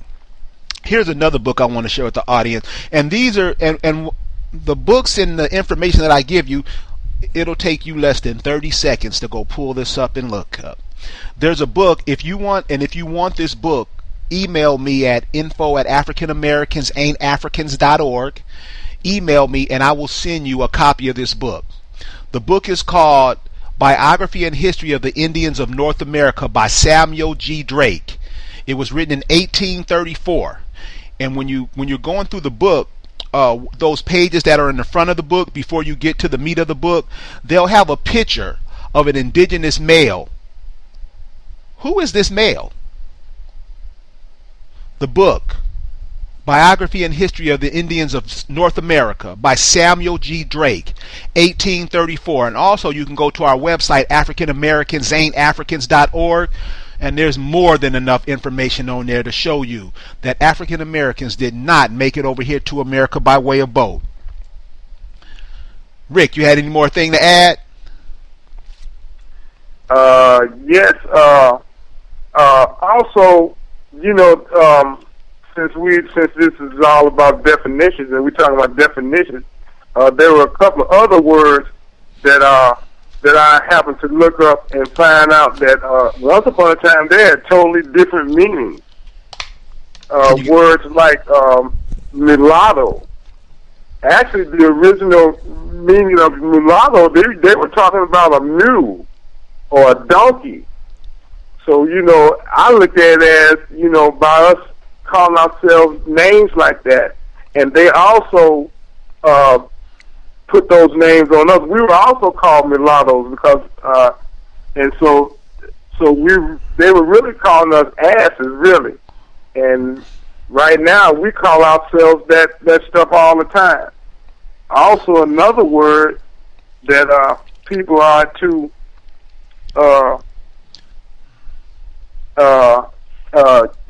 Here's another book I want to share with the audience, and these are and the books and the information that I give you, it'll take you less than 30 seconds to go pull this up and look up. There's a book, if you want this book, email me at info@africanamericansaintafricans.org. Email me and I will send you a copy of this book. The book is called Biography and History of the Indians of North America by Samuel G. Drake. It was written in 1834. And when you're going through the book, those pages that are in the front of the book, before you get to the meat of the book, they'll have a picture of an indigenous male. Who is this male? The book, Biography and History of the Indians of North America by Samuel G. Drake, 1834. And also you can go to our website, AfricanAmericansAintAfricans.org, and there's more than enough information on there to show you that African Americans did not make it over here to America by way of boat. Rick, you had any more thing to add? Yes. Also, since this is all about definitions and we're talking about definitions, there were a couple of other words that I happened to look up and find out that once upon a time they had totally different meanings. Words like mulatto. Actually, the original meaning of mulatto, they were talking about a mule or a donkey. So, I looked at it as, by us calling ourselves names like that, and they also put those names on us. We were also called mulattoes because, and so they were really calling us asses, really. And right now we call ourselves that stuff all the time. Also, another word that people are too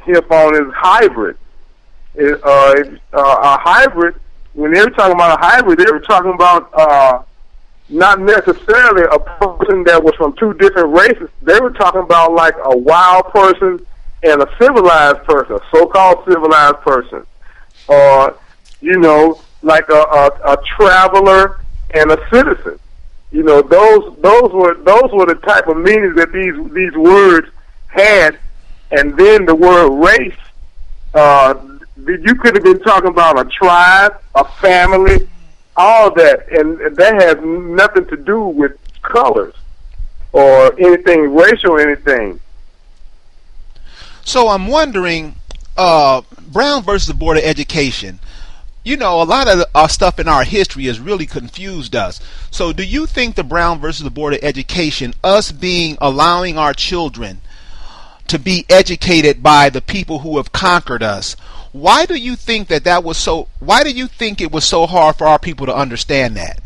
hip on is hybrid. A hybrid, when they were talking about a hybrid, they were talking about not necessarily a person that was from two different races. They were talking about like a wild person and a civilized person, a so-called civilized person, or like a traveler and a citizen. Those were the type of meanings that these words had. And then the word race, you could have been talking about a tribe, a family, all that, and that has nothing to do with colors or anything racial or anything. So I'm wondering, Brown versus the Board of Education. You know, a lot of our stuff in our history has really confused us. So do you think the Brown versus the Board of Education, us allowing our children to be educated by the people who have conquered us, why do you think why do you think it was so hard for our people to understand that?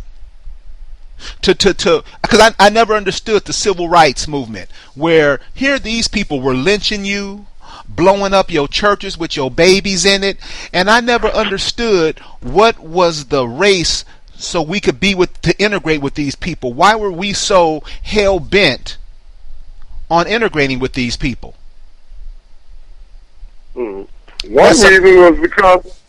Because I never understood the civil rights movement, where here these people were lynching you, blowing up your churches with your babies in it, and I never understood what was the race so we could to integrate with these people. Why were we so hell bent on integrating with these people? One reason is because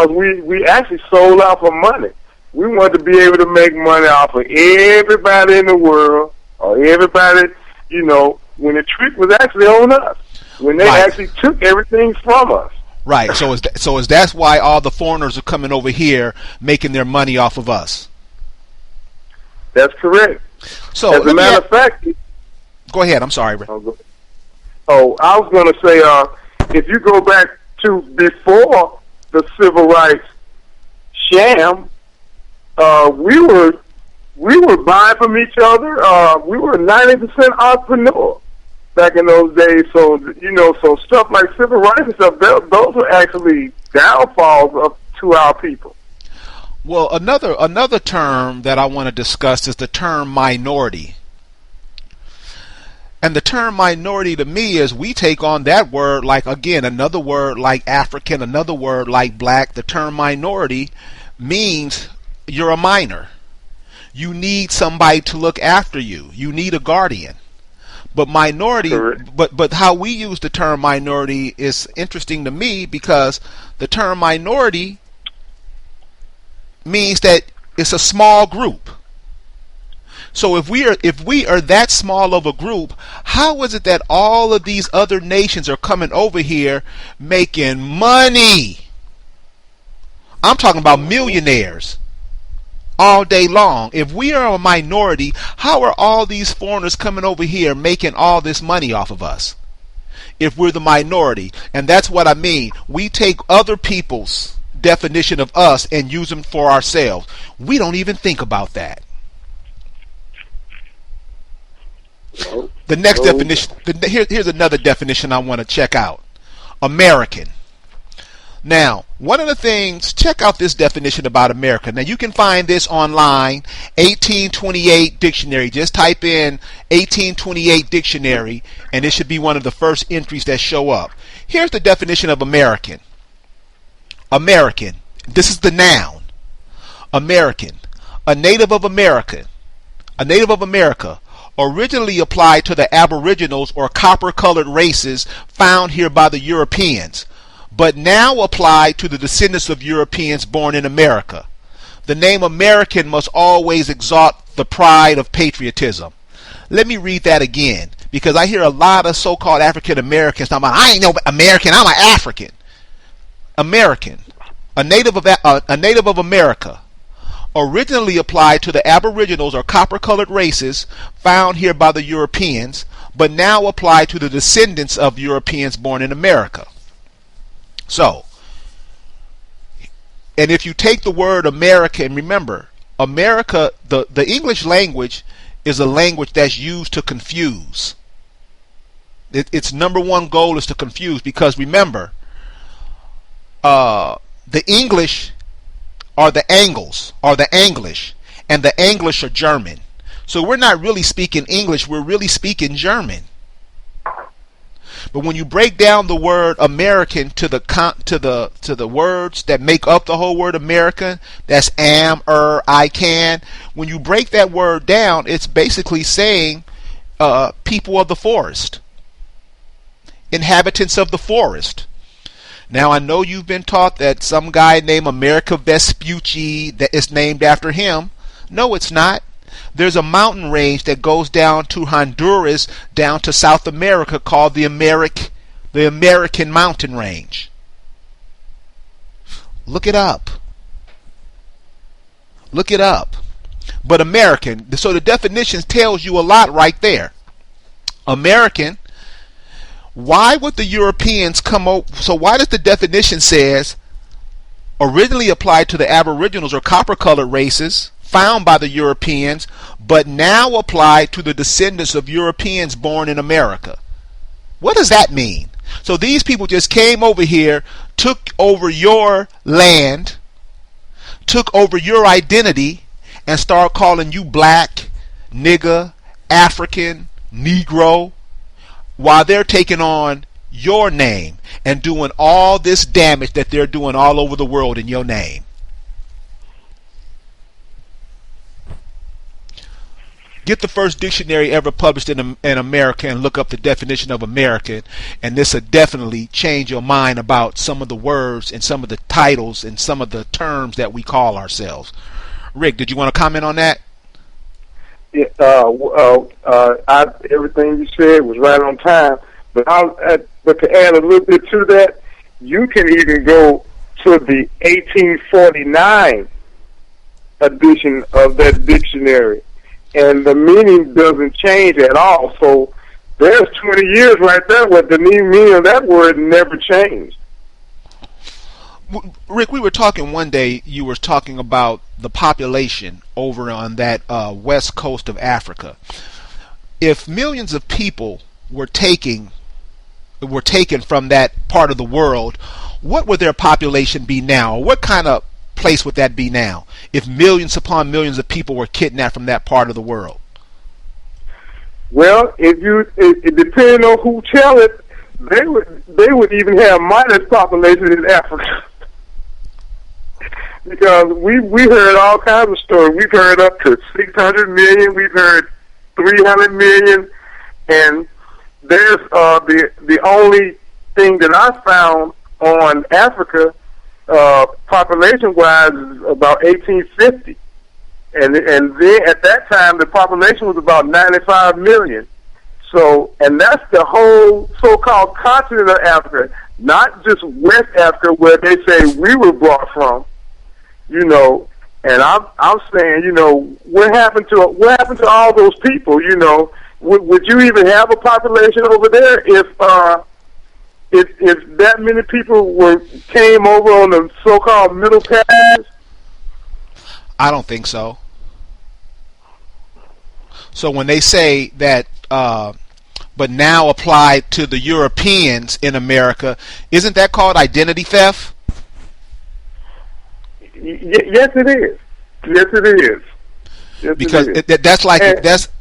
we actually sold out for money. We wanted to be able to make money off of everybody in the world, or everybody, you know, when the trick was actually on us, when they actually took everything from us. Right. So that's why all the foreigners are coming over here making their money off of us. That's correct. So as a matter of fact, go ahead. I'm sorry, Rick. Oh, I was going to say, if you go back to before the civil rights sham, we were buying from each other. We were 90% entrepreneur back in those days. So, you know, so stuff like civil rights and stuff, those were actually downfalls to our people. Well, another term that I want to discuss is the term minority. And the term minority to me is we take on that word like, again, another word like African, another word like black. The term minority means you're a minor. You need somebody to look after you. You need a guardian. But minority, but how we use the term minority is interesting to me, because the term minority means that it's a small group. So if we are that small of a group, how is it that all of these other nations are coming over here making money? I'm talking about millionaires all day long. If we are a minority, how are all these foreigners coming over here making all this money off of us? If we're the minority. And that's what I mean. We take other people's definition of us and use them for ourselves. We don't even think about that. The next definition, here's another definition I want to check out. American. Now, one of the things, check out this definition about America. Now, you can find this online, 1828 dictionary. Just type in 1828 dictionary, and it should be one of the first entries that show up. Here's the definition of American. American. This is the noun. American. A native of America. A native of America. Originally applied to the aboriginals or copper-colored races found here by the Europeans, but now applied to the descendants of Europeans born in America. The name American must always exalt the pride of patriotism. Let me read that again, because I hear a lot of so-called African Americans talking about, I ain't no American, I'm an African. American, a native of America. Originally applied to the aboriginals or copper-colored races found here by the Europeans, but now applied to the descendants of Europeans born in America. So, and if you take the word America, and remember, America, the English language is a language that's used to confuse. Its number one goal is to confuse, because remember, the English are the Angles, are the English, and the English are German. So we're not really speaking English, we're really speaking German. But when you break down the word American to the words that make up the whole word American, that's am, I can. When you break that word down, it's basically saying people of the forest, inhabitants of the forest. Now, I know you've been taught that some guy named America Vespucci, that is named after him. No, it's not. There's a mountain range that goes down to Honduras, down to South America, called the American Mountain Range. Look it up. Look it up. But American, so the definition tells you a lot right there. American, why would the Europeans come over? So why does the definition says originally applied to the Aboriginals or copper-colored races found by the Europeans, but now applied to the descendants of Europeans born in America? What does that mean? So these people just came over here, took over your land, took over your identity, and start calling you black, nigger, African, Negro, while they're taking on your name and doing all this damage that they're doing all over the world in your name. Get the first dictionary ever published in America and look up the definition of American, and this will definitely change your mind about some of the words and some of the titles and some of the terms that we call ourselves. Rick, did you want to comment on that? Yeah, everything you said was right on time. But to add a little bit to that, you can even go to the 1849 edition of that dictionary, and the meaning doesn't change at all. So there's 20 years right there where the meaning of that word never changed. Rick, we were talking one day, you were talking about the population over on that west coast of Africa. If millions of people were taken from that part of the world, what would their population be now? What kind of place would that be now if millions upon millions of people were kidnapped from that part of the world? Well, it depends on who tell it, they would even have minus population in Africa. Because we heard all kinds of stories. We've heard up to 600 million. We've heard 300 million. And there's the only thing that I found on Africa, population-wise, is about 1850. And then at that time, the population was about 95 million. So, and that's the whole so-called continent of Africa, not just West Africa, where they say we were brought from. You know, and I'm saying, you know, what happened to all those people? You know, would you even have a population over there if that many people came over on the so-called Middle Passage? I don't think so. So when they say that, but now applied to the Europeans in America, isn't that called identity theft? Yes, it is. Yes, it is. Yes, because it is.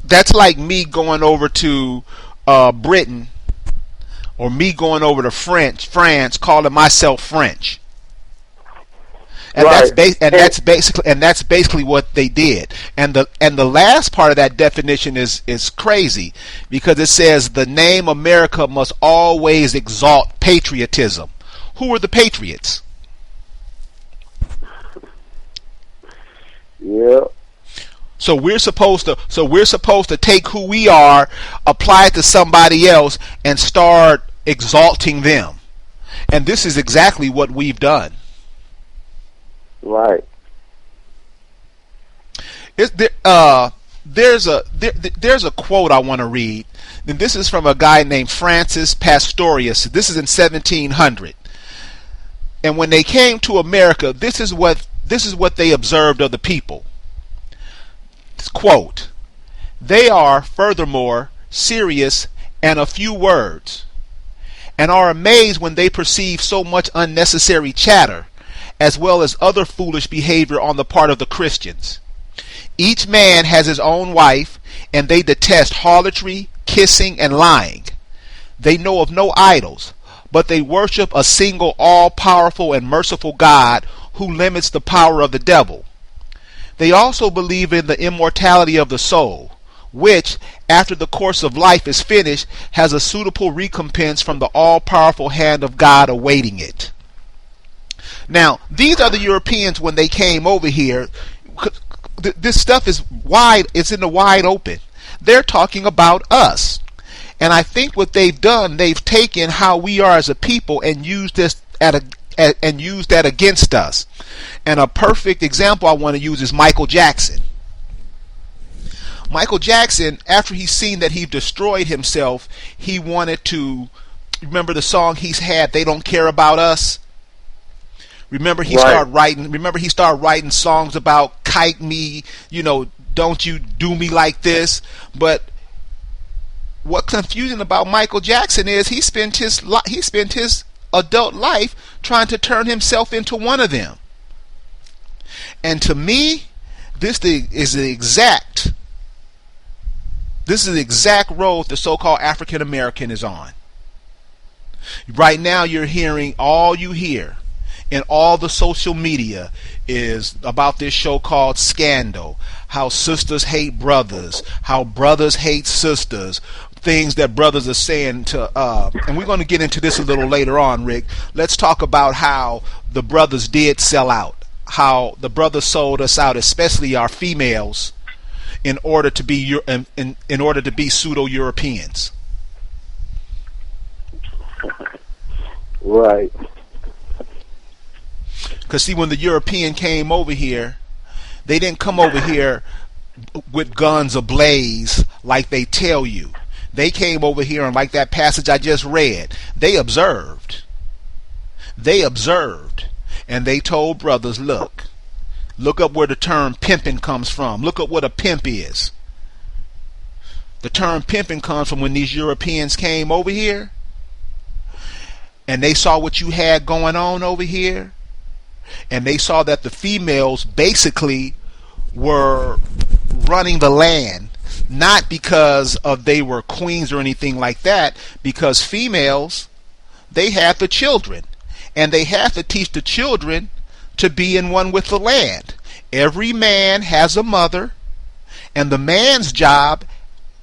That's like me going over to Britain, or me going over to France, calling myself French. And right. that's basically what they did. And the last part of that definition is crazy, because it says the name America must always exalt patriotism. Who are the patriots? Yeah. So we're supposed to take who we are, apply it to somebody else, and start exalting them. And this is exactly what we've done. Right. There's a quote I want to read. And this is from a guy named Francis Pastorius. This is in 1700. And when they came to America, this is what they observed of the people. Quote, "They are, furthermore, serious and of few words, and are amazed when they perceive so much unnecessary chatter, as well as other foolish behavior on the part of the Christians. Each man has his own wife, and they detest harlotry, kissing, and lying. They know of no idols, but they worship a single all-powerful and merciful God who limits the power of the devil. They also believe in the immortality of the soul, which, after the course of life is finished, has a suitable recompense from the all-powerful hand of God awaiting it." Now, these are the Europeans when they came over here. This stuff is it's in the wide open. They're talking about us. And I think what they've done, they've taken how we are as a people and used this and use that against us. And a perfect example I want to use is Michael Jackson. Michael Jackson, after he's seen that he destroyed himself, he wanted to, remember the song he's had, They Don't Care About Us? Remember he started writing songs about kite me, don't you do me like this. But what's confusing about Michael Jackson is he spent his adult life trying to turn himself into one of them. And to me, this is the exact road the so-called African American is on. Right now all you hear in all the social media is about this show called Scandal, how sisters hate brothers, how brothers hate sisters, things that brothers are saying to and we're going to get into this a little later on, Rick. Let's talk about how the brothers did sell out, how the brothers sold us out, especially our females, in order to be in order to be pseudo-Europeans. Right. Because see, when the European came over here, they didn't come over here with guns ablaze like they tell you. They came over here, and like that passage I just read, they observed. And they told brothers, look up where the term pimping comes from. Look up what a pimp is. The term pimping comes from when these Europeans came over here and they saw what you had going on over here, and they saw that the females basically were running the land, not because of they were queens or anything like that, because females, they had the children, and they have to teach the children to be in one with the land. Every man has a mother, and the man's job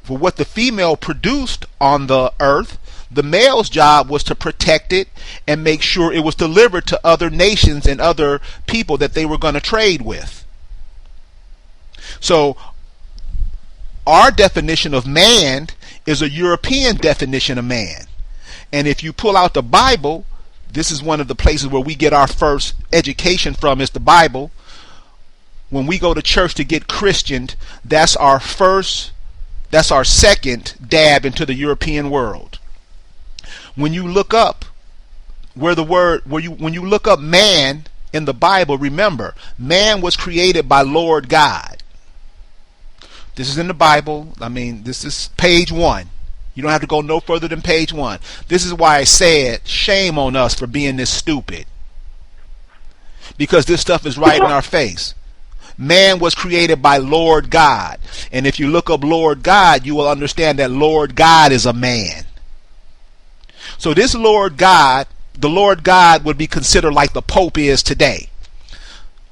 for what the female produced on the earth, the male's job was to protect it and make sure it was delivered to other nations and other people that they were going to trade with. So our definition of man is a European definition of man. And if you pull out the Bible, this is one of the places where we get our first education from, is the Bible. When we go to church to get Christianed, that's our second dab into the European world. When you look up when you look up man in the Bible, remember, man was created by Lord God. This is in the Bible. I mean, this is page 1. You don't have to go no further than page 1. This is why I said, shame on us for being this stupid. Because this stuff is right in our face. Man was created by Lord God. And if you look up Lord God, you will understand that Lord God is a man. So this Lord God, the Lord God would be considered like the Pope is today.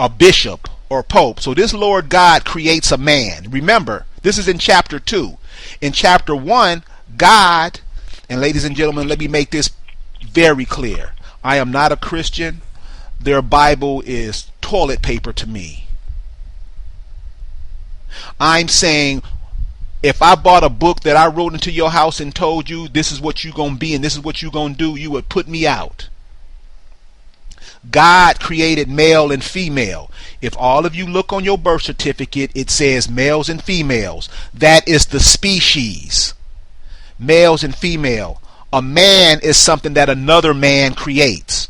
A bishop or Pope. So this Lord God creates a man. Remember, this is in chapter 2. In chapter 1, God, and ladies and gentlemen, let me make this very clear. I am not a Christian. Their Bible is toilet paper to me. I'm saying, if I bought a book that I wrote into your house and told you this is what you're going to be and this is what you're going to do, you would put me out. God created male and female. If all of you look on your birth certificate, it says males and females. That is the species. Males and female. A man is something that another man creates.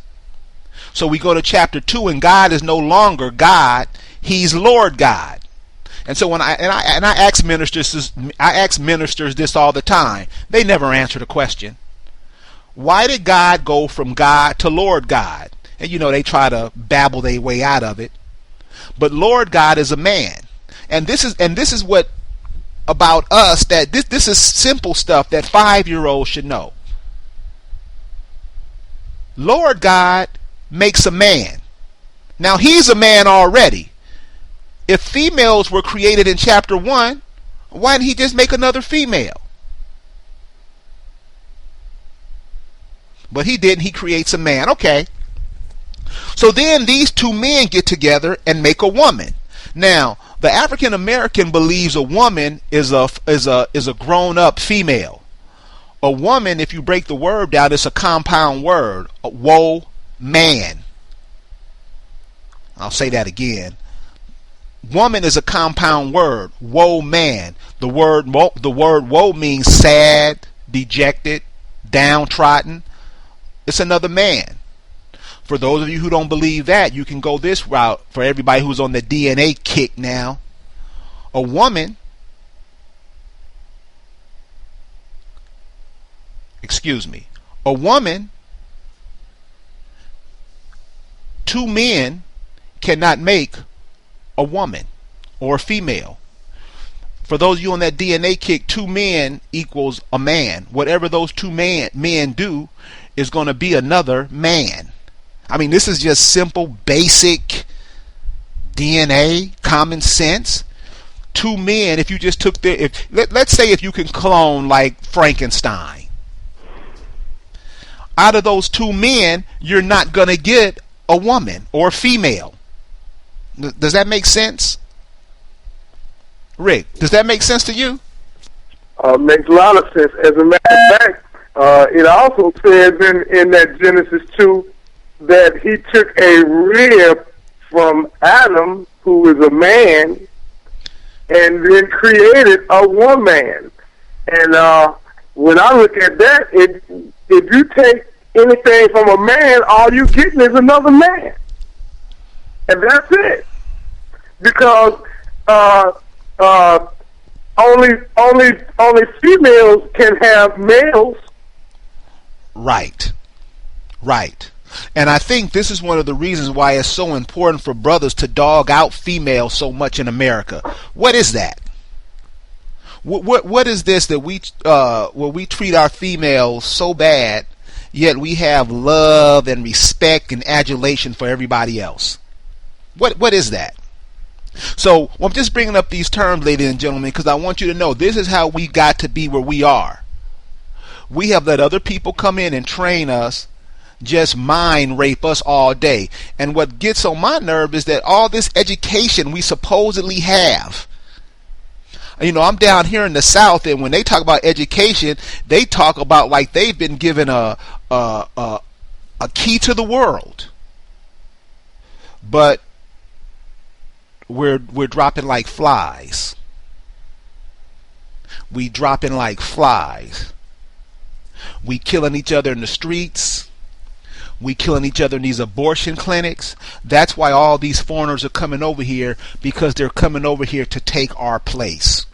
So we go to chapter 2, and God is no longer God. He's Lord God. And so when I ask ministers this all the time, they never answer the question. Why did God go from God to Lord God? And they try to babble their way out of it. But Lord God is a man. And this is what about us, that this is simple stuff that 5-year-olds should know. Lord God makes a man. Now he's a man already. If females were created in chapter 1, why didn't he just make another female? But he didn't. He creates a man. Okay. So then these two men get together and make a woman. Now, the African American believes a woman is a grown-up female. A woman, if you break the word down, it's a compound word. Woe, man. I'll say that again. Woman is a compound word. Woe man. The word woe means sad, dejected, downtrodden. It's another man. For those of you who don't believe that, you can go this route. For everybody who's on the DNA kick now, a woman, a woman, two men cannot make a woman or a female. For those of you on that DNA kick, two men equals a man. Whatever those two men do is going to be another man. I mean, this is just simple, basic DNA, common sense. Two men, if you just took let's say if you can clone like Frankenstein, out of those two men, you're not going to get a woman or a female. Does that make sense? Rick, does that make sense to you? Makes a lot of sense. As a matter of fact, it also says in that Genesis 2 that he took a rib from Adam, who is a man, and then created a woman. And when I look at that, if you take anything from a man, all you getting is another man. And that's it. Because only females can have males. Right. And I think this is one of the reasons why it's so important for brothers to dog out females so much in America. What is that? What is this that where we treat our females so bad, yet we have love and respect and adulation for everybody else? What is that? So I'm just bringing up these terms, ladies and gentlemen, because I want you to know this is how we got to be where we are. We have let other people come in and train us, just mind rape us all day. And what gets on my nerve is that all this education we supposedly have. You know, I'm down here in the South, and when they talk about education, they talk about like they've been given a key to the world. But we're dropping like flies. We dropping like flies. We killing each other in the streets. We killing each other in these abortion clinics. That's why all these foreigners are coming over here, because they're coming over here to take our place.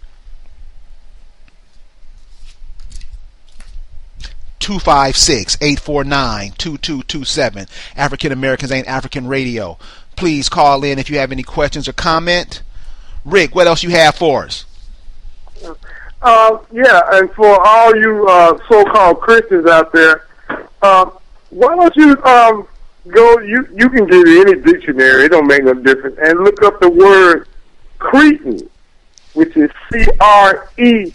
256-849-2227. African Americans Ain't African Radio. Please call in if you have any questions or comment. Rick, what else you have for us? Yeah, and for all you so-called Christians out there, why don't you go? You can get any dictionary; it don't make no difference, and look up the word Cretin, which is Cretin,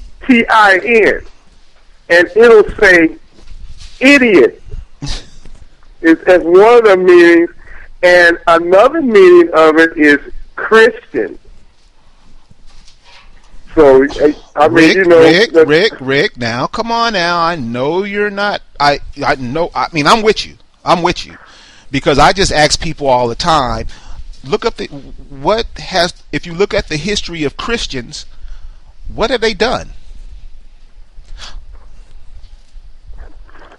and it'll say idiot is as one of the meanings, and another meaning of it is Christian. So I mean, Rick, you know, Rick. Now, come on, now. I know you're not. I know. I mean, I'm with you. Because I just ask people all the time. Look up if you look at the history of Christians, what have they done?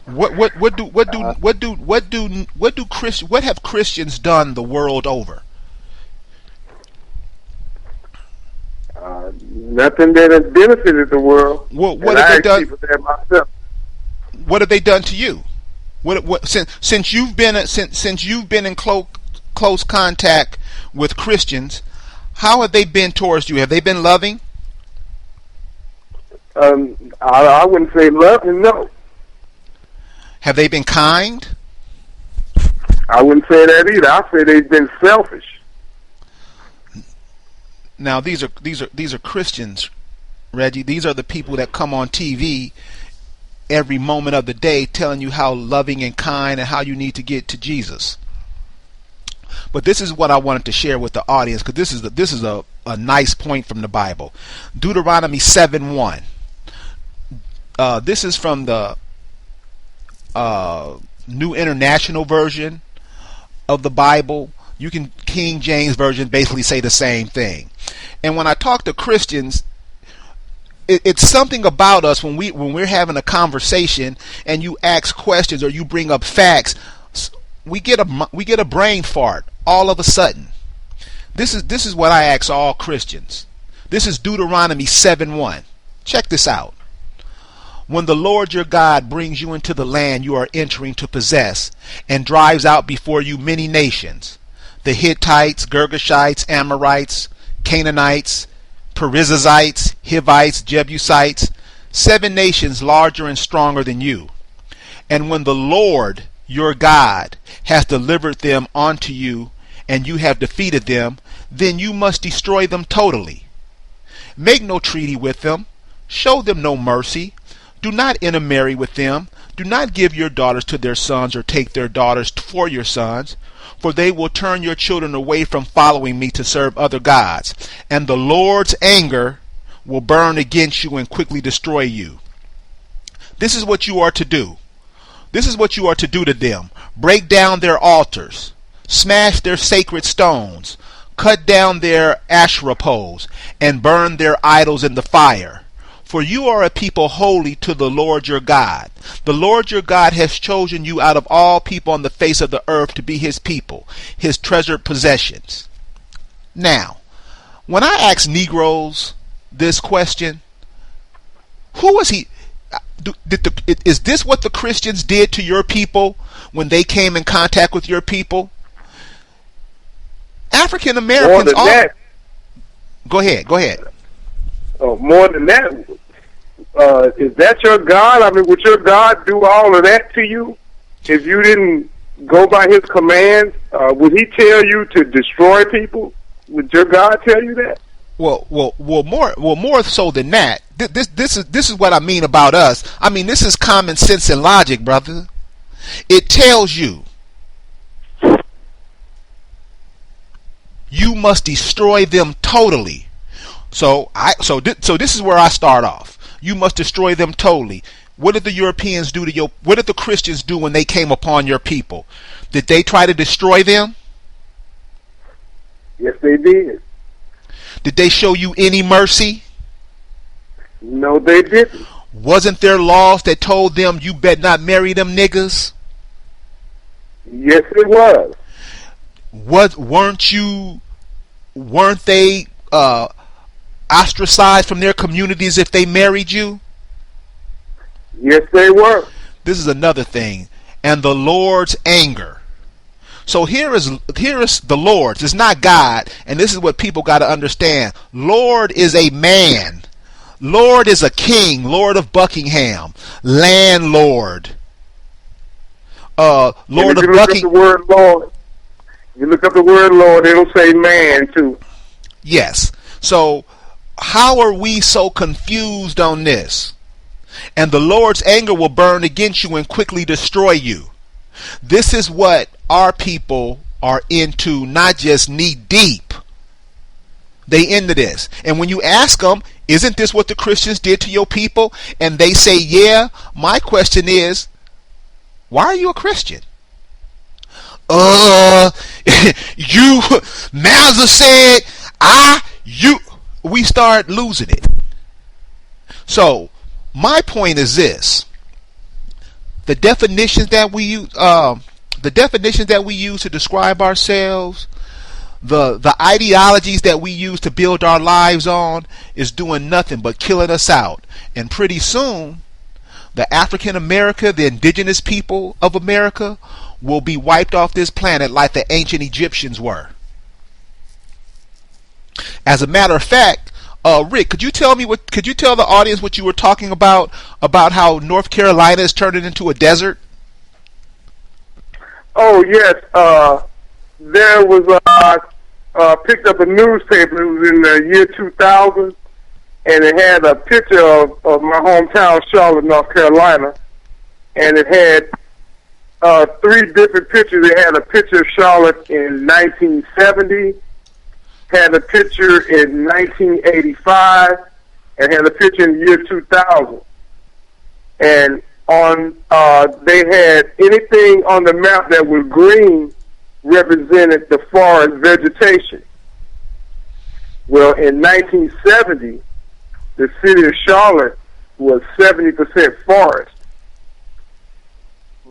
What have Christians done the world over? Nothing that has benefited the world. What have they done? What have they done to you? Since you've been in close contact with Christians, how have they been towards you? Have they been loving? I wouldn't say loving. No. Have they been kind? I wouldn't say that either. I'd say they've been selfish. Now these are Christians, Reggie. These are the people that come on TV every moment of the day telling you how loving and kind and how you need to get to Jesus. But this is what I wanted to share with the audience, because this is a nice point from the Bible. Deuteronomy 7:1. This is from the New International Version of the Bible. You can King James Version basically say the same thing. And when I talk to Christians, it's something about us when we're having a conversation and you ask questions or you bring up facts, we get a brain fart all of a sudden. This is what I ask all Christians. This is Deuteronomy 7:1. Check this out. When the Lord your God brings you into the land you are entering to possess, and drives out before you many nations, the Hittites, Girgashites, Amorites, Canaanites, Perizzites, Hivites, Jebusites, 7 nations larger and stronger than you. And when the Lord your God hath delivered them unto you, and you have defeated them, then you must destroy them totally. Make no treaty with them, show them no mercy, do not intermarry with them, do not give your daughters to their sons or take their daughters for your sons, for they will turn your children away from following me to serve other gods, and the Lord's anger will burn against you and quickly destroy you. This is what you are to do. This is what you are to do to them. Break down their altars, smash their sacred stones, cut down their Asherah poles, and burn their idols in the fire. For you are a people holy to the Lord your God. The Lord your God has chosen you out of all people on the face of the earth to be his people, his treasured possessions. Now, when I ask Negroes this question, who was he? Is this what the Christians did to your people when they came in contact with your people? African Americans More than that. Go ahead. Oh, more than that. Is that your God? I mean, would your God do all of that to you if you didn't go by his commands? Would he tell you to destroy people? Would your God tell you that? Well, more so than that. This is what I mean about us. I mean, this is common sense and logic, brother. It tells you you must destroy them totally. So this is where I start off. You must destroy them totally. What did the Europeans do to what did the Christians do when they came upon your people? Did they try to destroy them? Yes, they did. Did they show you any mercy? No, they didn't. Wasn't there laws that told them you better not marry them niggas? Yes, it was. Weren't they ostracized from their communities if they married you? Yes, they were. This is another thing. And the Lord's anger. So here is the Lord's. It's not God. And this is what people got to understand. Lord is a man. Lord is a king. Lord of Buckingham. Landlord. Lord of Buckingham. You look up the word Lord, it'll say man too. Yes. So how are we so confused on this? And the Lord's anger will burn against you and quickly destroy you. This is what our people are into, not just knee deep. They into this. And when you ask them, isn't this what the Christians did to your people? And they say, yeah. My question is, why are you a Christian? You, Mazza said, we start losing it. So, my point is this. The definitions that we use to describe ourselves, the ideologies that we use to build our lives on is doing nothing but killing us out. And pretty soon, the African America, the indigenous people of America, will be wiped off this planet like the ancient Egyptians were. As a matter of fact, Rick, could you tell the audience what you were talking about how North Carolina is turning into a desert? Oh yes, there was picked up a newspaper. It was in the year 2000, and it had a picture of my hometown, Charlotte, North Carolina, and it had 3 different pictures. It had a picture of Charlotte in 1970. Had a picture in 1985, and had a picture in the year 2000. And on they had anything on the map that was green represented the forest vegetation. Well, in 1970, the city of Charlotte was 70% forest.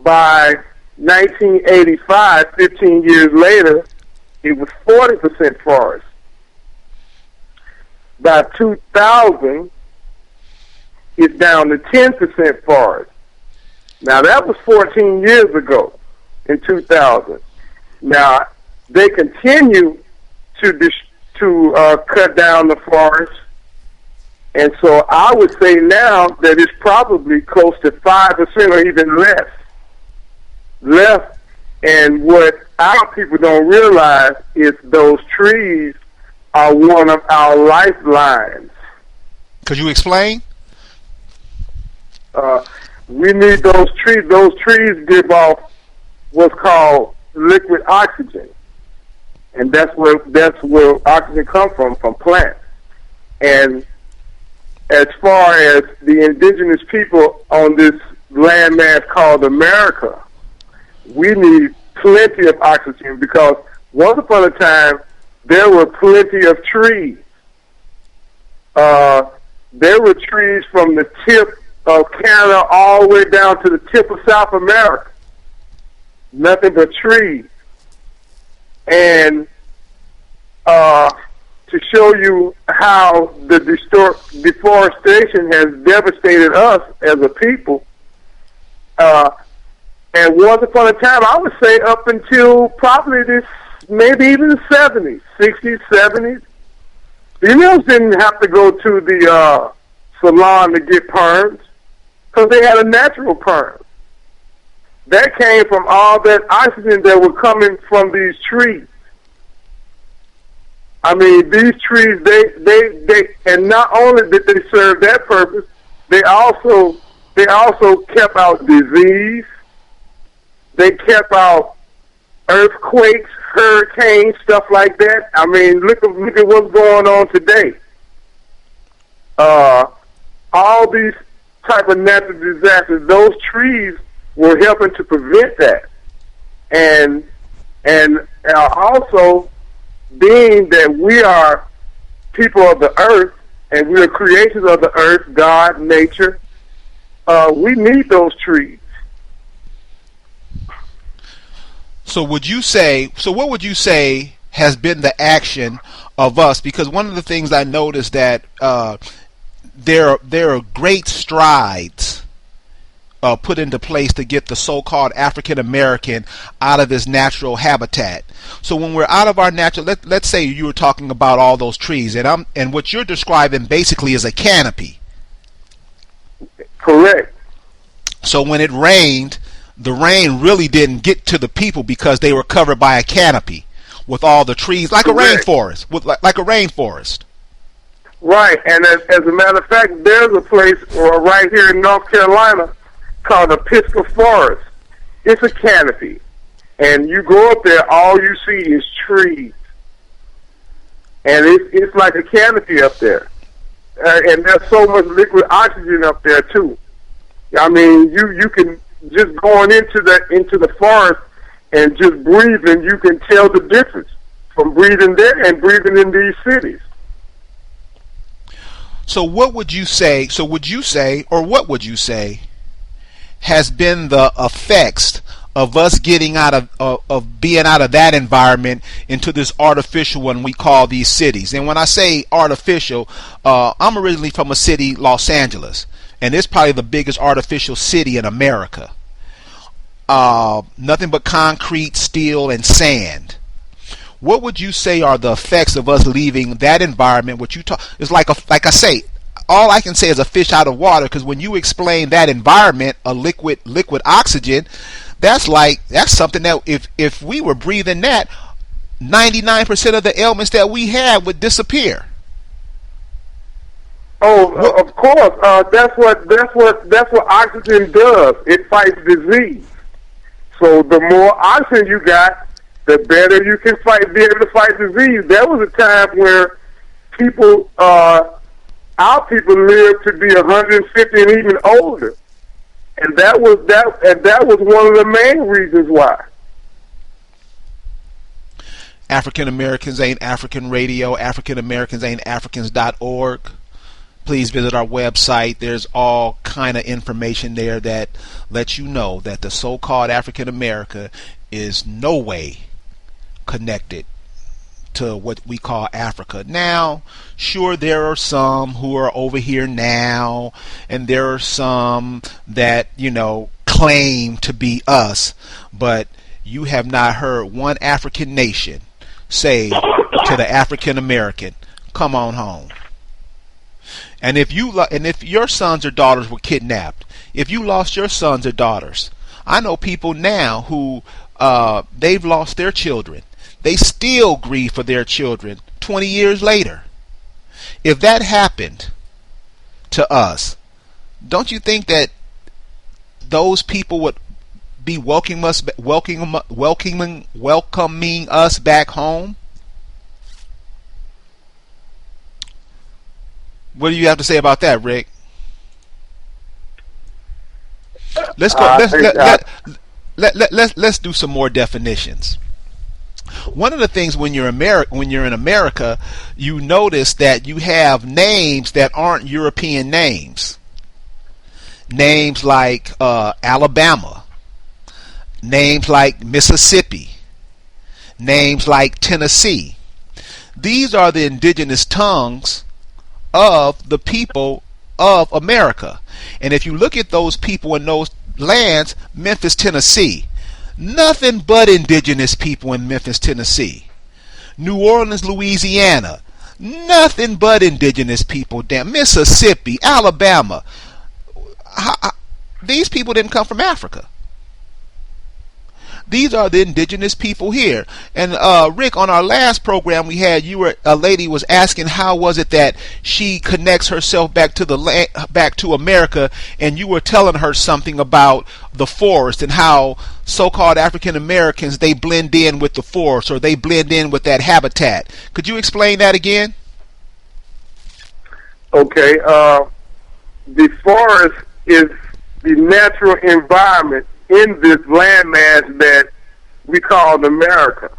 By 1985, 15 years later, it was 40% forest. By 2000, it's down to 10% forest. Now, that was 14 years ago, in 2000. Now, they continue to cut down the forest, and so I would say now that it's probably close to 5% or even less left. And what our people don't realize is those trees are one of our lifelines. Could you explain? We need those trees. Those trees give off what's called liquid oxygen, and that's where oxygen comes from plants. And as far as the indigenous people on this landmass called America, we need plenty of oxygen, because once upon a time there were plenty of trees. There were trees from the tip of Canada all the way down to the tip of South America. Nothing but trees. And to show you how the deforestation has devastated us as a people, and once upon a time, I would say up until probably this, maybe even the 70s, 60s, 70s, females didn't have to go to the salon to get perms, because they had a natural perm. That came from all that oxygen that was coming from these trees. I mean, these trees, they and not only did they serve that purpose, they also kept out disease. They kept out earthquakes, hurricanes, stuff like that. I mean, look at what's going on today. All these type of natural disasters, those trees were helping to prevent that. And also, being that we are people of the earth and we are creators of the earth, God, nature, we need those trees. So what would you say has been the action of us? Because one of the things I noticed that there are great strides put into place to get the so-called African American out of his natural habitat. So when we're out of our natural, let's say you were talking about all those trees, and what you're describing basically is a canopy. Correct. So when it rained, the rain really didn't get to the people because they were covered by a canopy with all the trees, like Correct. a rainforest, like a rainforest. Right, and as a matter of fact, there's a place right here in North Carolina called the Pisgah Forest. It's a canopy, and you go up there, all you see is trees, and it's like a canopy up there, and there's so much liquid oxygen up there too. I mean, you can just going into the forest and just breathing, you can tell the difference from breathing there and breathing in these cities. So what would you say has been the effects of us getting out of being out of that environment into this artificial one we call these cities? And when I say artificial, I'm originally from a city, Los Angeles, and it's probably the biggest artificial city in America. Nothing but concrete, steel, and sand. What would you say are the effects of us leaving that environment? What you talk is like I say, all I can say is a fish out of water, because when you explain that environment, a liquid oxygen, that's something that if we were breathing that, 99% of the ailments that we have would disappear. Oh, of course. That's what oxygen does. It fights disease. So the more oxygen you got, the better you can be able to fight disease. There was a time where our people lived to be 150 and even older, and that was one of the main reasons why. African Americans Ain't African Radio, African Americans Ain't Africans.org. Please visit our website. There's all kind of information there that lets you know that the so-called African America is no way connected to what we call Africa. Now, sure, there are some who are over here now, and there are some that, claim to be us, but you have not heard one African nation say to the African American, come on home. And if your sons or daughters were kidnapped, if you lost your sons or daughters, I know people now who they've lost their children. They still grieve for their children 20 years later. If that happened to us, don't you think that those people would be welcoming us back home? What do you have to say about that, Rick? Let's go. Let's do some more definitions. One of the things when you're in America, you notice that you have names that aren't European names. Names like Alabama, names like Mississippi, names like Tennessee. These are the indigenous tongues of the people of America. And if you look at those people in those lands, Memphis, Tennessee, nothing but indigenous people in Memphis, Tennessee. New Orleans, Louisiana, nothing but indigenous people. Damn, Mississippi, Alabama. These people didn't come from Africa. These are the indigenous people here. And Rick, on our last program we had, a lady was asking how was it that she connects herself back to America, and you were telling her something about the forest and how so-called African Americans, they blend in with the forest, or they blend in with that habitat. Could you explain that again? Okay. The forest is the natural environment in this landmass that we call America.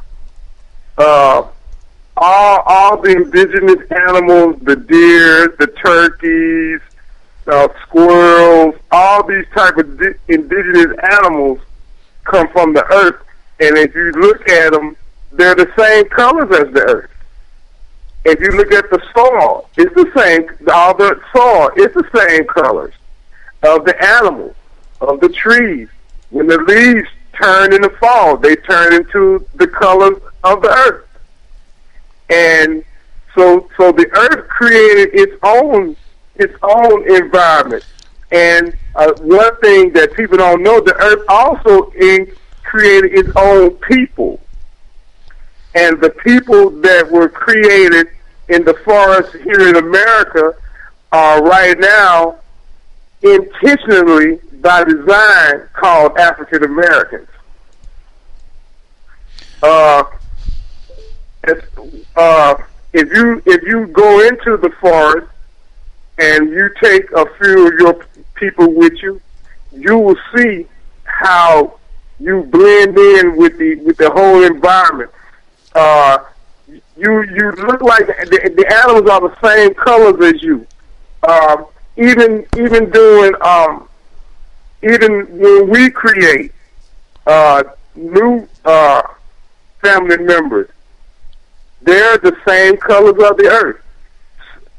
All the indigenous animals, the deer, the turkeys, squirrels, all these type of indigenous animals come from the earth. And if you look at them, they're the same colors as the earth. If you look at the soil, it's the same. All the soil, it's the same colors of the animals, of the trees. When the leaves turn in the fall, they turn into the colors of the earth. And so the earth created its own environment. And one thing that people don't know, the earth also created its own people. And the people that were created in the forest here in America are right now intentionally by design called African Americans. If you go into the forest and you take a few of your people with you, you will see how you blend in with the whole environment. You look like the animals are the same colors as you. Even when we create new family members, they're the same colors of the earth,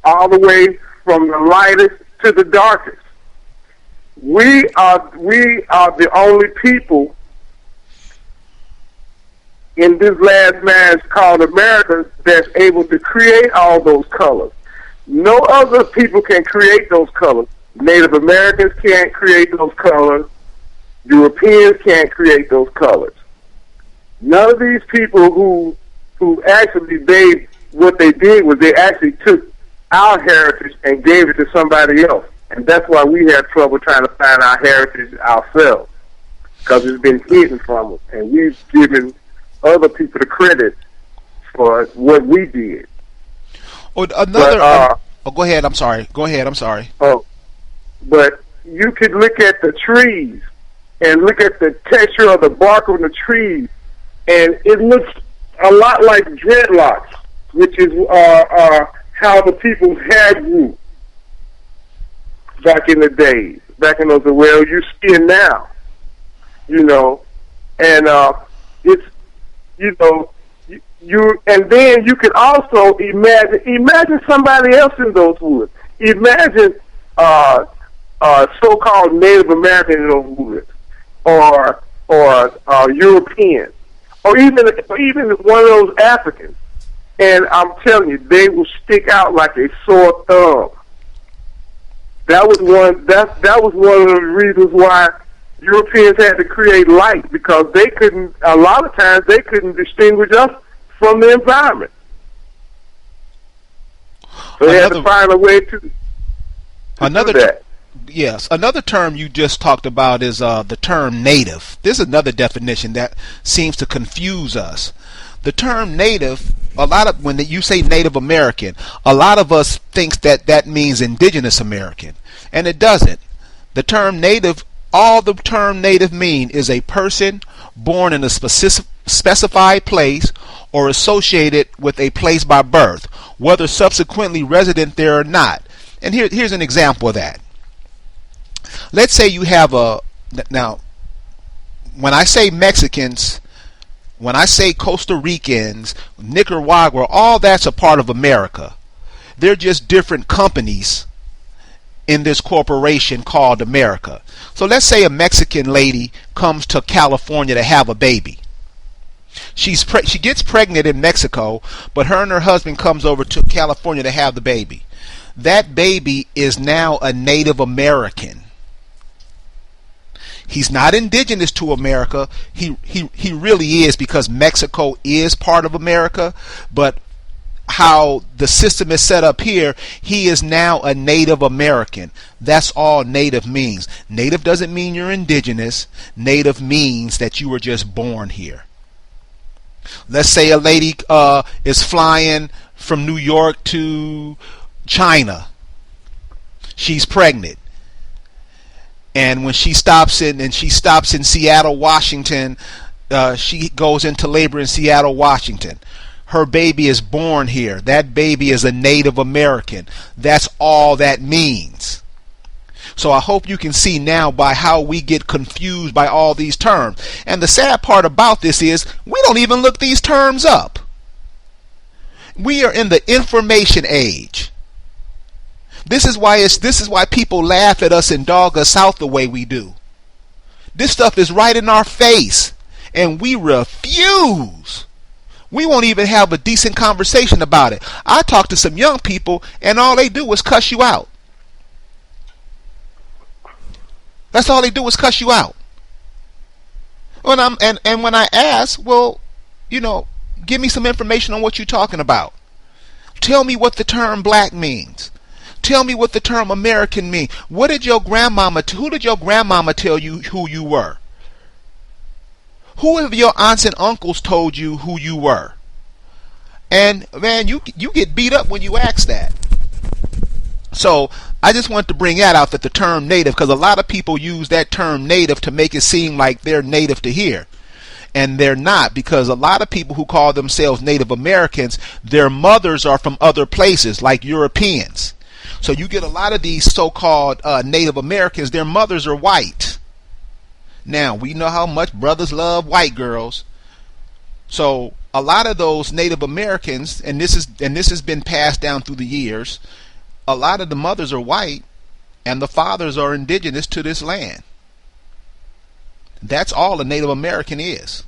all the way from the lightest to the darkest. We are the only people in this last mass called America that's able to create all those colors. No other people can create those colors. Native Americans can't create those colors. Europeans can't create those colors. None of these people who actually what they did was they actually took our heritage and gave it to somebody else. And that's why we have trouble trying to find our heritage ourselves, because it's been hidden from us, and we've given other people the credit for what we did. Go ahead. I'm sorry. But you could look at the trees and look at the texture of the bark on the trees, and it looks a lot like dreadlocks, which is how the people's hair grew back in the days. Back in those, well, you see it now, you know, and it's, you know, you, and then you can also imagine somebody else in those woods. Imagine so-called Native American in those woods, or European, or even one of those Africans. And I'm telling you, they will stick out like a sore thumb. That was one. That was one of the reasons why Europeans had to create light, because they couldn't. A lot of times, they couldn't distinguish us from the environment. So they had to find a way to do that. Yes, another term you just talked about is the term native. This is another definition that seems to confuse us. The term native, when you say Native American, a lot of us thinks that means indigenous American, and it doesn't. The term native, all the term native mean is a person born in a specified place or associated with a place by birth, whether subsequently resident there or not. And here's an example of that. Let's say you have now, when I say Mexicans, when I say Costa Ricans, Nicaragua, all that's a part of America. They're just different companies in this corporation called America. So let's say a Mexican lady comes to California to have a baby. She gets pregnant in Mexico, but her and her husband comes over to California to have the baby. That baby is now a Native American. He's not indigenous to America. He really is, because Mexico is part of America, but how the system is set up here, he is now a Native American. That's all native means. Native doesn't mean you're indigenous. Native means that you were just born here. Let's say a lady is flying from New York to China. She's pregnant. And when she stops in Seattle, Washington, she goes into labor in Seattle, Washington. Her baby is born here. That baby is a Native American. That's all that means. So I hope you can see now by how we get confused by all these terms. And the sad part about this is we don't even look these terms up. We are in the information age. This is why people laugh at us and dog us out the way we do. This stuff is right in our face, and we refuse. We won't even have a decent conversation about it. I talk to some young people, and all they do is cuss you out. That's all they do is cuss you out. When I ask, well, give me some information on what you're talking about. Tell me what the term black means. Tell me what the term American means. Who did your grandmama tell you who you were? Who of your aunts and uncles told you who you were? And man, you get beat up when you ask that. So I just want to bring that out, that the term native, because a lot of people use that term native to make it seem like they're native to here. And they're not, because a lot of people who call themselves Native Americans, their mothers are from other places, like Europeans. So you get a lot of these so-called Native Americans, their mothers are white. Now, we know how much brothers love white girls. So a lot of those Native Americans, and this has been passed down through the years, a lot of the mothers are white and the fathers are indigenous to this land. That's all a Native American is.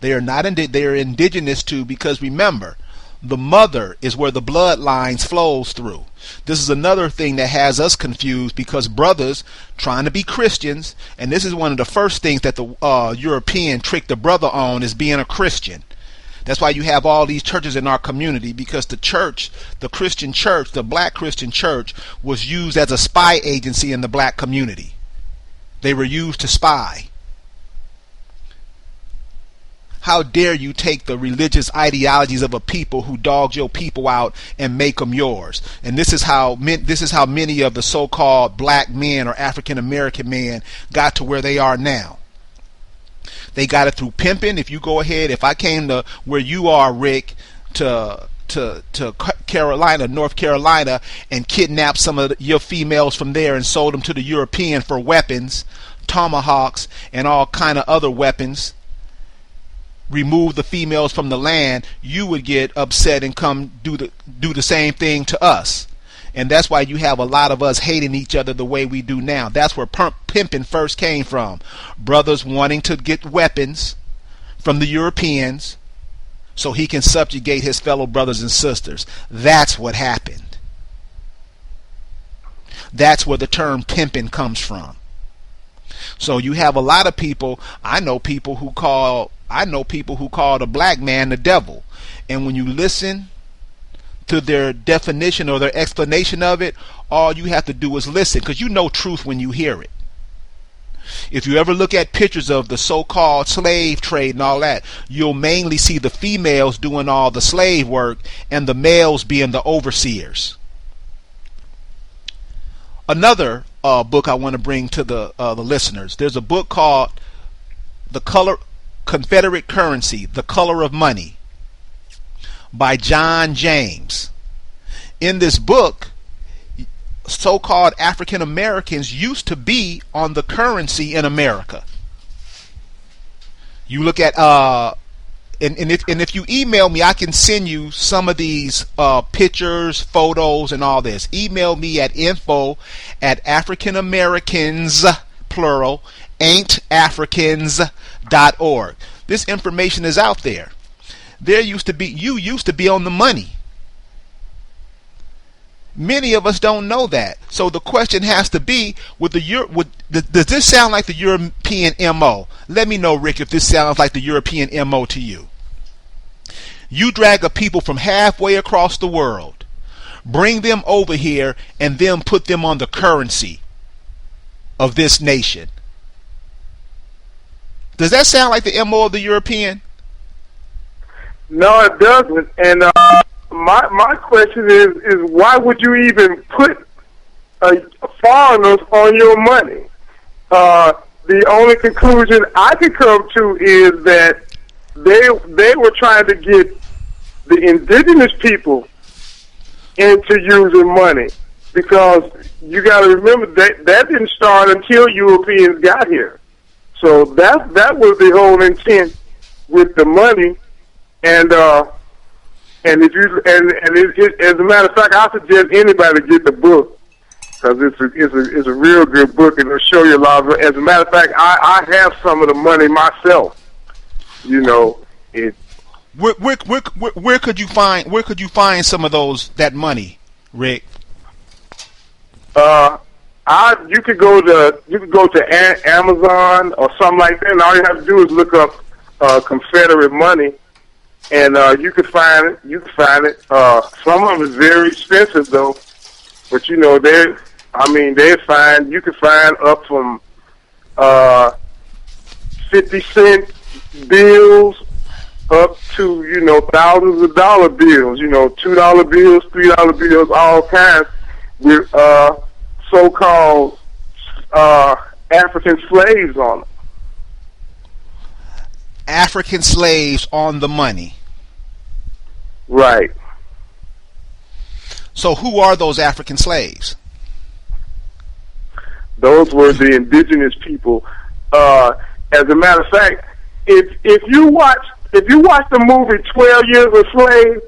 They are not they are indigenous to, because remember, the mother is where the bloodlines flows through. This is another thing that has us confused, because brothers trying to be Christians, and this is one of the first things that the European tricked the brother on, is being a Christian. That's why you have all these churches in our community, because the church, the Christian church, the black Christian church, was used as a spy agency in the black community. They were used to spy. How dare you take the religious ideologies of a people who dogged your people out and make them yours? And this is how many of the so-called black men or African American men got to where they are now. They got it through pimping. If you go ahead, if I came to where you are, Rick, to Carolina, North Carolina, and kidnapped some of your females from there and sold them to the European for weapons, tomahawks, and all kind of other weapons, remove the females from the land, you would get upset and come do the same thing to us. And that's why you have a lot of us hating each other the way we do now. That's where pimping first came from. Brothers wanting to get weapons from the Europeans so he can subjugate his fellow brothers and sisters. That's what happened. That's where the term pimping comes from. So you have a lot of people. I know people who call the black man the devil. And when you listen to their definition or their explanation of it, all you have to do is listen, because you know truth when you hear it. If you ever look at pictures of the so-called slave trade and all that, you'll mainly see the females doing all the slave work and the males being the overseers. Another book I want to bring to the listeners, there's a book called Confederate Currency, The Color of Money, by John James. In this book, so-called African Americans used to be on the currency in America. You look at if you email me, I can send you some of these pictures, photos, and all this. Email me at info@AfricanAmericans, plural, ain'tafricans.org. This information is out there. You used to be on the money. Many of us don't know that. So the question has to be, does this sound like the European MO? Let me know, Rick, if this sounds like the European MO to you. You drag a people from halfway across the world, bring them over here, and then put them on the currency of this nation. Does that sound like the MO of the European? No, it doesn't. And my question is why would you even put foreigners on your money? The only conclusion I can come to is that they were trying to get the indigenous people into using money, because you got to remember that didn't start until Europeans got here. So that was the whole intent with the money. And if you as a matter of fact, I suggest anybody get the book, because it's a real good book, and it'll show you a lot of it. As a matter of fact, I have some of the money myself. You know, it. Where could you find some of that money, Rick? You could go to Amazon or something like that, and all you have to do is look up Confederate money. And you can find it. Some of them is very expensive though, but you know you can find up from 50-cent bills up to thousands of dollar bills. $2 bills, $3 bills, all kinds with so-called African slaves on them. African slaves on the money. Right. So who are those African slaves? Those were the indigenous people. As a matter of fact, if you watch the movie 12 Years a Slave,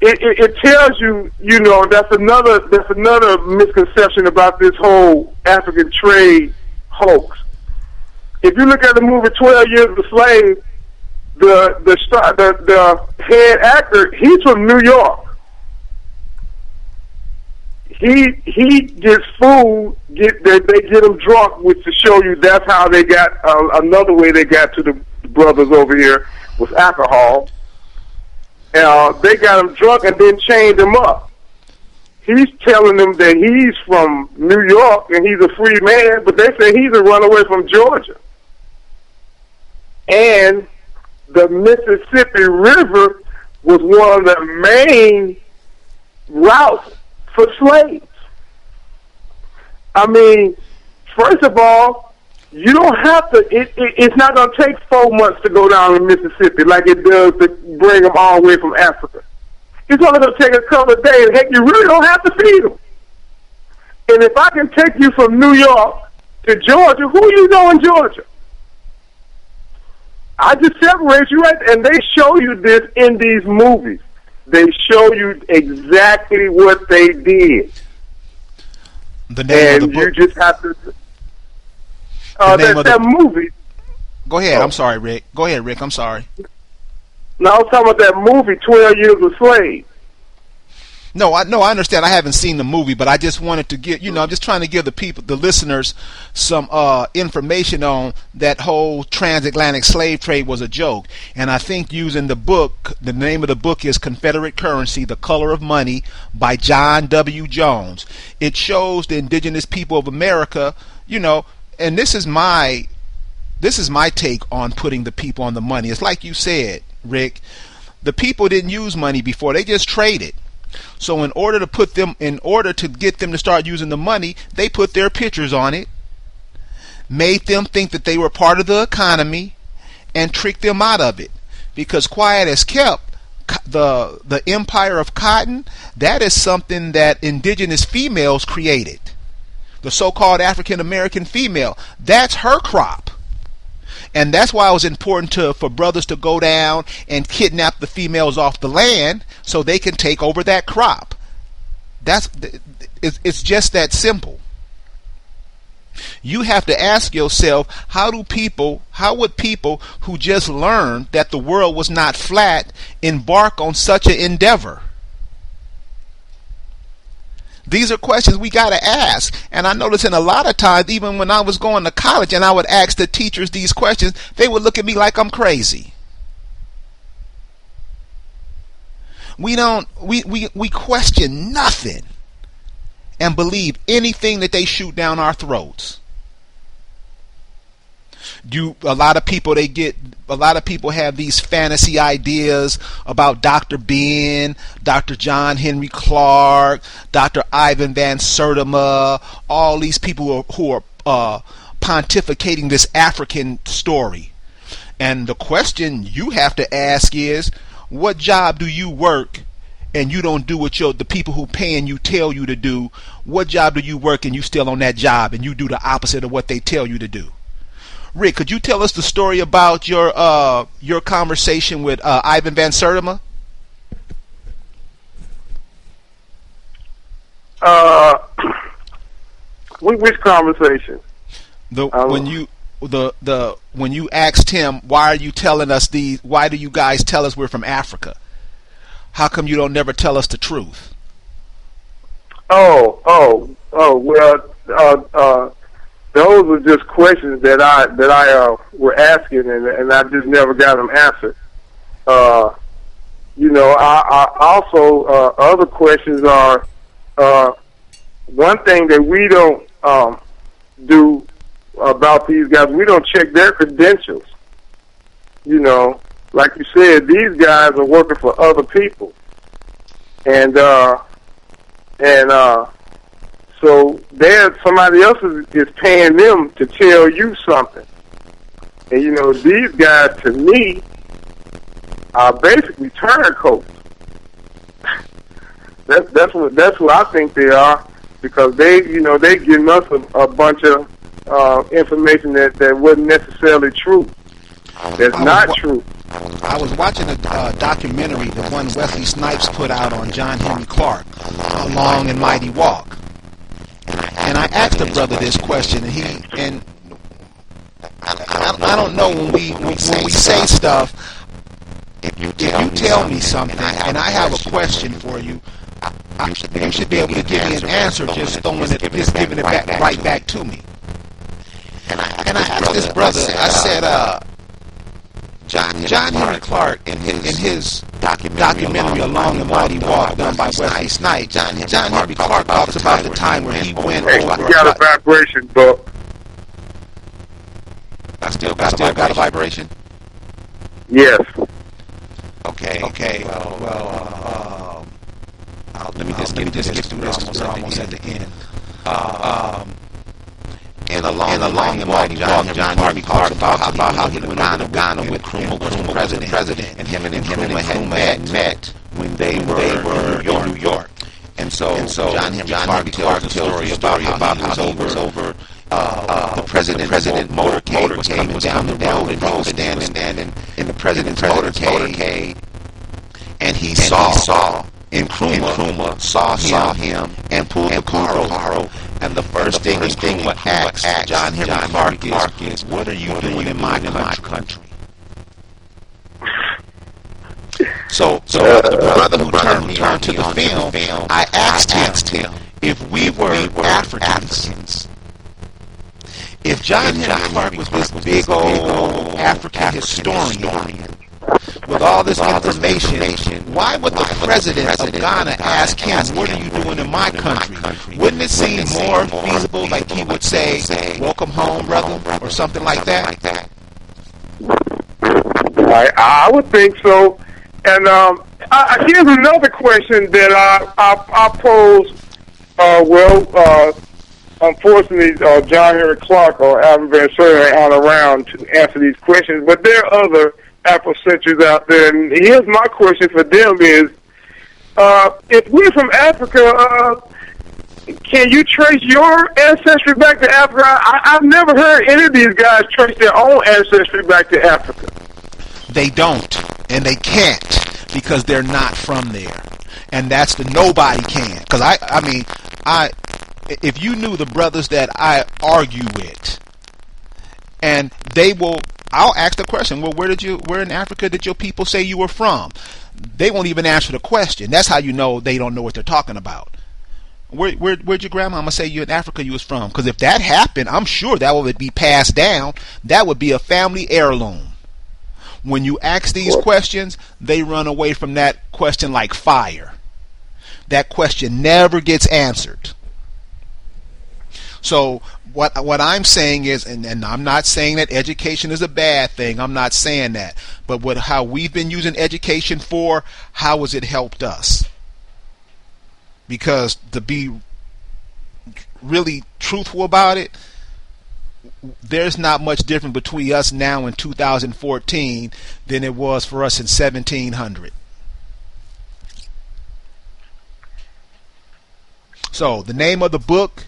it tells you, that's another misconception about this whole African trade hoax. If you look at the movie 12 Years a Slave, the head actor, he's from New York. He gets food, they get him drunk, which to show you that's how they got, another way they got to the brothers over here was alcohol. They got him drunk and then chained him up. He's telling them that he's from New York and he's a free man, but they say he's a runaway from Georgia. And the Mississippi River was one of the main routes for slaves. I mean, first of all, You don't have to. It's not going to take 4 months to go down to Mississippi like it does to bring them all the way from Africa. It's only going to take a couple of days. Heck, you really don't have to feed them. And if I can take you from New York to Georgia, who you know in Georgia? I just separate you right, and they show you this in these movies. They show you exactly what they did. The name of the book. And you just have to. That movie. Go ahead. I'm sorry, Rick. Go ahead, Rick. I'm sorry. No, I was talking about that movie, 12 Years a Slave. No, I understand. I haven't seen the movie, but I just wanted to get, I'm just trying to give the listeners some information on that whole transatlantic slave trade was a joke. And I think using the book, the name of the book is Confederate Currency, The Color of Money by John W. Jones. It shows the indigenous people of America, and this is my take on putting the people on the money. It's like you said, Rick, the people didn't use money before. They just traded. So in order to get them to start using the money, they put their pictures on it, made them think that they were part of the economy, and tricked them out of it. Because quiet as kept, the empire of cotton, that is something that indigenous females created. The so-called African American female, that's her crop. And that's why it was important for brothers to go down and kidnap the females off the land so they can take over that crop. It's just that simple. You have to ask yourself, how would people who just learned that the world was not flat embark on such an endeavor? These are questions we got to ask. And I noticed in a lot of times, even when I was going to college and I would ask the teachers these questions, they would look at me like I'm crazy. We question nothing and believe anything that they shoot down our throats. A lot of people have these fantasy ideas about Dr. Ben, Dr. John Henry Clark, Dr. Ivan Van Sertima, all these people who are pontificating this African story. And the question you have to ask is, what job do you work and you don't do what the people who paying you tell you to do? What job do you work and you still on that job and you do the opposite of what they tell you to do? Rick, could you tell us the story about your conversation with Ivan Van Sertima? Which conversation? When you asked him, why do you guys tell us we're from Africa? How come you don't never tell us the truth? Well, those are just questions that I were asking, and I just never got them answered. I also other questions are one thing that we don't do about these guys. We don't check their credentials. Like you said, these guys are working for other people, and so somebody else is paying them to tell you something. And these guys, to me, are basically turncoats. That's what I think they are, because they giving us a bunch of information that wasn't necessarily true. That's not true. I was watching a documentary, the one Wesley Snipes put out on John Henry Clark, A Long and Mighty Walk. And I asked the brother this question, and I don't know, when we say stuff, if you tell me something and I have a question for you, you should be able to give me an answer, just giving it right back to me. And I asked this brother, I said, John Henry Clark, in his documentary A Long and Mighty Walk, done by Wesley Snipes, John Henry Clark talks about the time where he went over. You got a vibration, but I still got a vibration. Yes. Okay. Well, let me just get through this. We're almost at the end. In along and walk John Henry Clark talks about how he went to Ghana with Nkrumah was the president, and him and Nkrumah had met when they were in New York. And so John Henry Clark tells the story about how he was over the president's motorcade was coming down the road, and he was standing in the president's motorcade, and he saw Nkrumah saw him and pulled the car over. And the first thing Nkrumah asked John Henry Clark is, "What are you doing in my country?" So the brother who turned to the film, I asked him if we were Africans, if John Henry Clark was this big old African historian with all this information, why would the president of Ghana ask him, "What are you doing in my country?" Wouldn't it seem more feasible, like he would say, "Welcome home, brother," or something like that? I would think so. And here's another question that I pose. Unfortunately, John Henry Clark or Alvin Van Sertima aren't around to answer these questions, but there are other Afrocentrics out there. And here's my question for them is, if we're from Africa, can you trace your ancestry back to Africa? I've never heard any of these guys trace their own ancestry back to Africa. They don't, and they can't, because they're not from there. And that's the nobody can. Because if you knew the brothers that I argue with, and I'll ask the question, well, where in Africa did your people say you were from? They won't even answer the question. That's how you know they don't know what they're talking about. Where'd your grandmama say you in Africa you was from? Because if that happened, I'm sure that would be passed down. That would be a family heirloom. When you ask these questions, they run away from that question like fire. That question never gets answered. So what I'm saying is, and I'm not saying that education is a bad thing. I'm not saying that. But how we've been using education for, how has it helped us? Because to be really truthful about it, there's not much different between us now in 2014 than it was for us in 1700. So the name of the book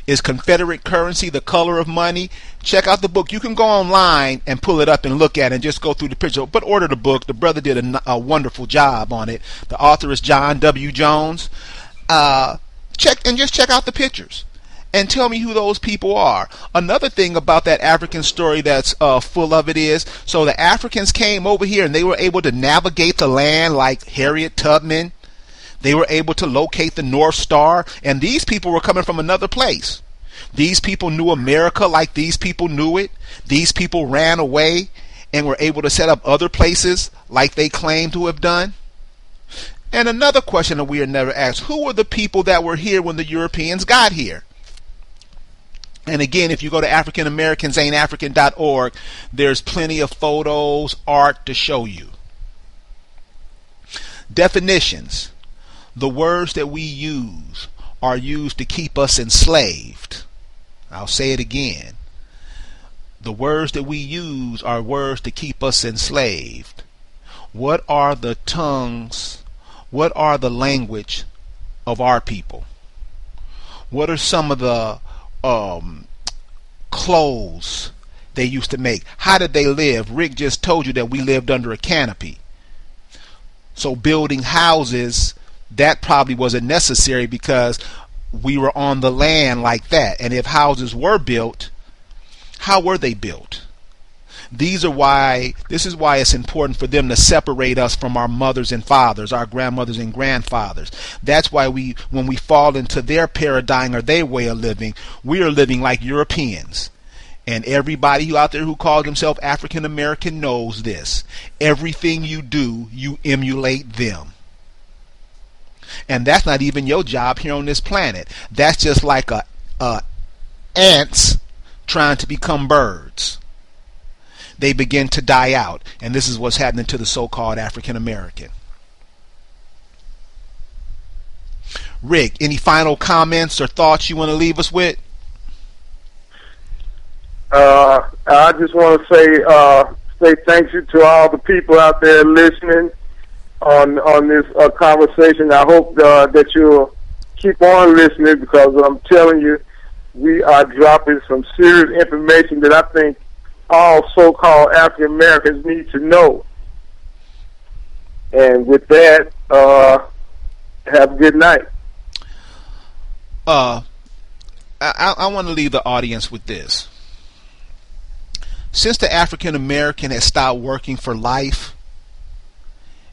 is Confederate Currency, The Color of Money. Check out the book. You can go online and pull it up and look at it and just go through the picture. But order the book. The brother did a wonderful job on it. The author is John W. Jones. Check out the pictures and tell me who those people are. Another thing about that African story that's full of it is, so the Africans came over here and they were able to navigate the land like Harriet Tubman. They were able to locate the North Star, and these people were coming from another place. These people knew America like these people knew it. These people ran away and were able to set up other places like they claimed to have done. And another question that we are never asked, who were the people that were here when the Europeans got here? And again, if you go to AfricanAmericans.org, there's plenty of photos, art to show you. Definitions. The words that we use are used to keep us enslaved. I'll say it again. The words that we use are words to keep us enslaved. What are the tongues? What are the language of our people? What are some of the clothes they used to make? How did they live? Rick just told you that we lived under a canopy. So building houses, that probably wasn't necessary because we were on the land like that. And if houses were built, how were they built? This is why it's important for them to separate us from our mothers and fathers, our grandmothers and grandfathers. That's why when we fall into their paradigm or their way of living, we are living like Europeans. And everybody out there who calls himself African American knows this. Everything you do, you emulate them. And that's not even your job here on this planet. That's just like ants trying to become birds. They begin to die out. And this is what's happening to the so-called African American. Rick, any final comments or thoughts you want to leave us with? I just want to say thank you to all the people out there listening on this conversation. I hope that you'll keep on listening, because I'm telling you, we are dropping some serious information that I think all so-called African Americans need to know. And with that, have a good night. I want to leave the audience with this. Since the African American has stopped working for life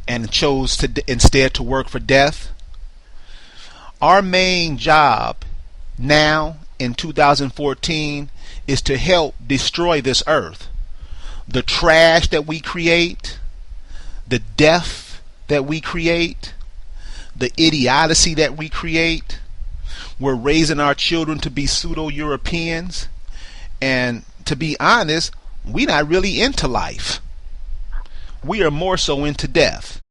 and chose to instead to work for death, our main job now in 2014 is to help destroy this earth. The trash that we create, the death that we create, the idiocy that we create. We're raising our children to be pseudo-Europeans, and to be honest, we're not really into life. We are more so into death.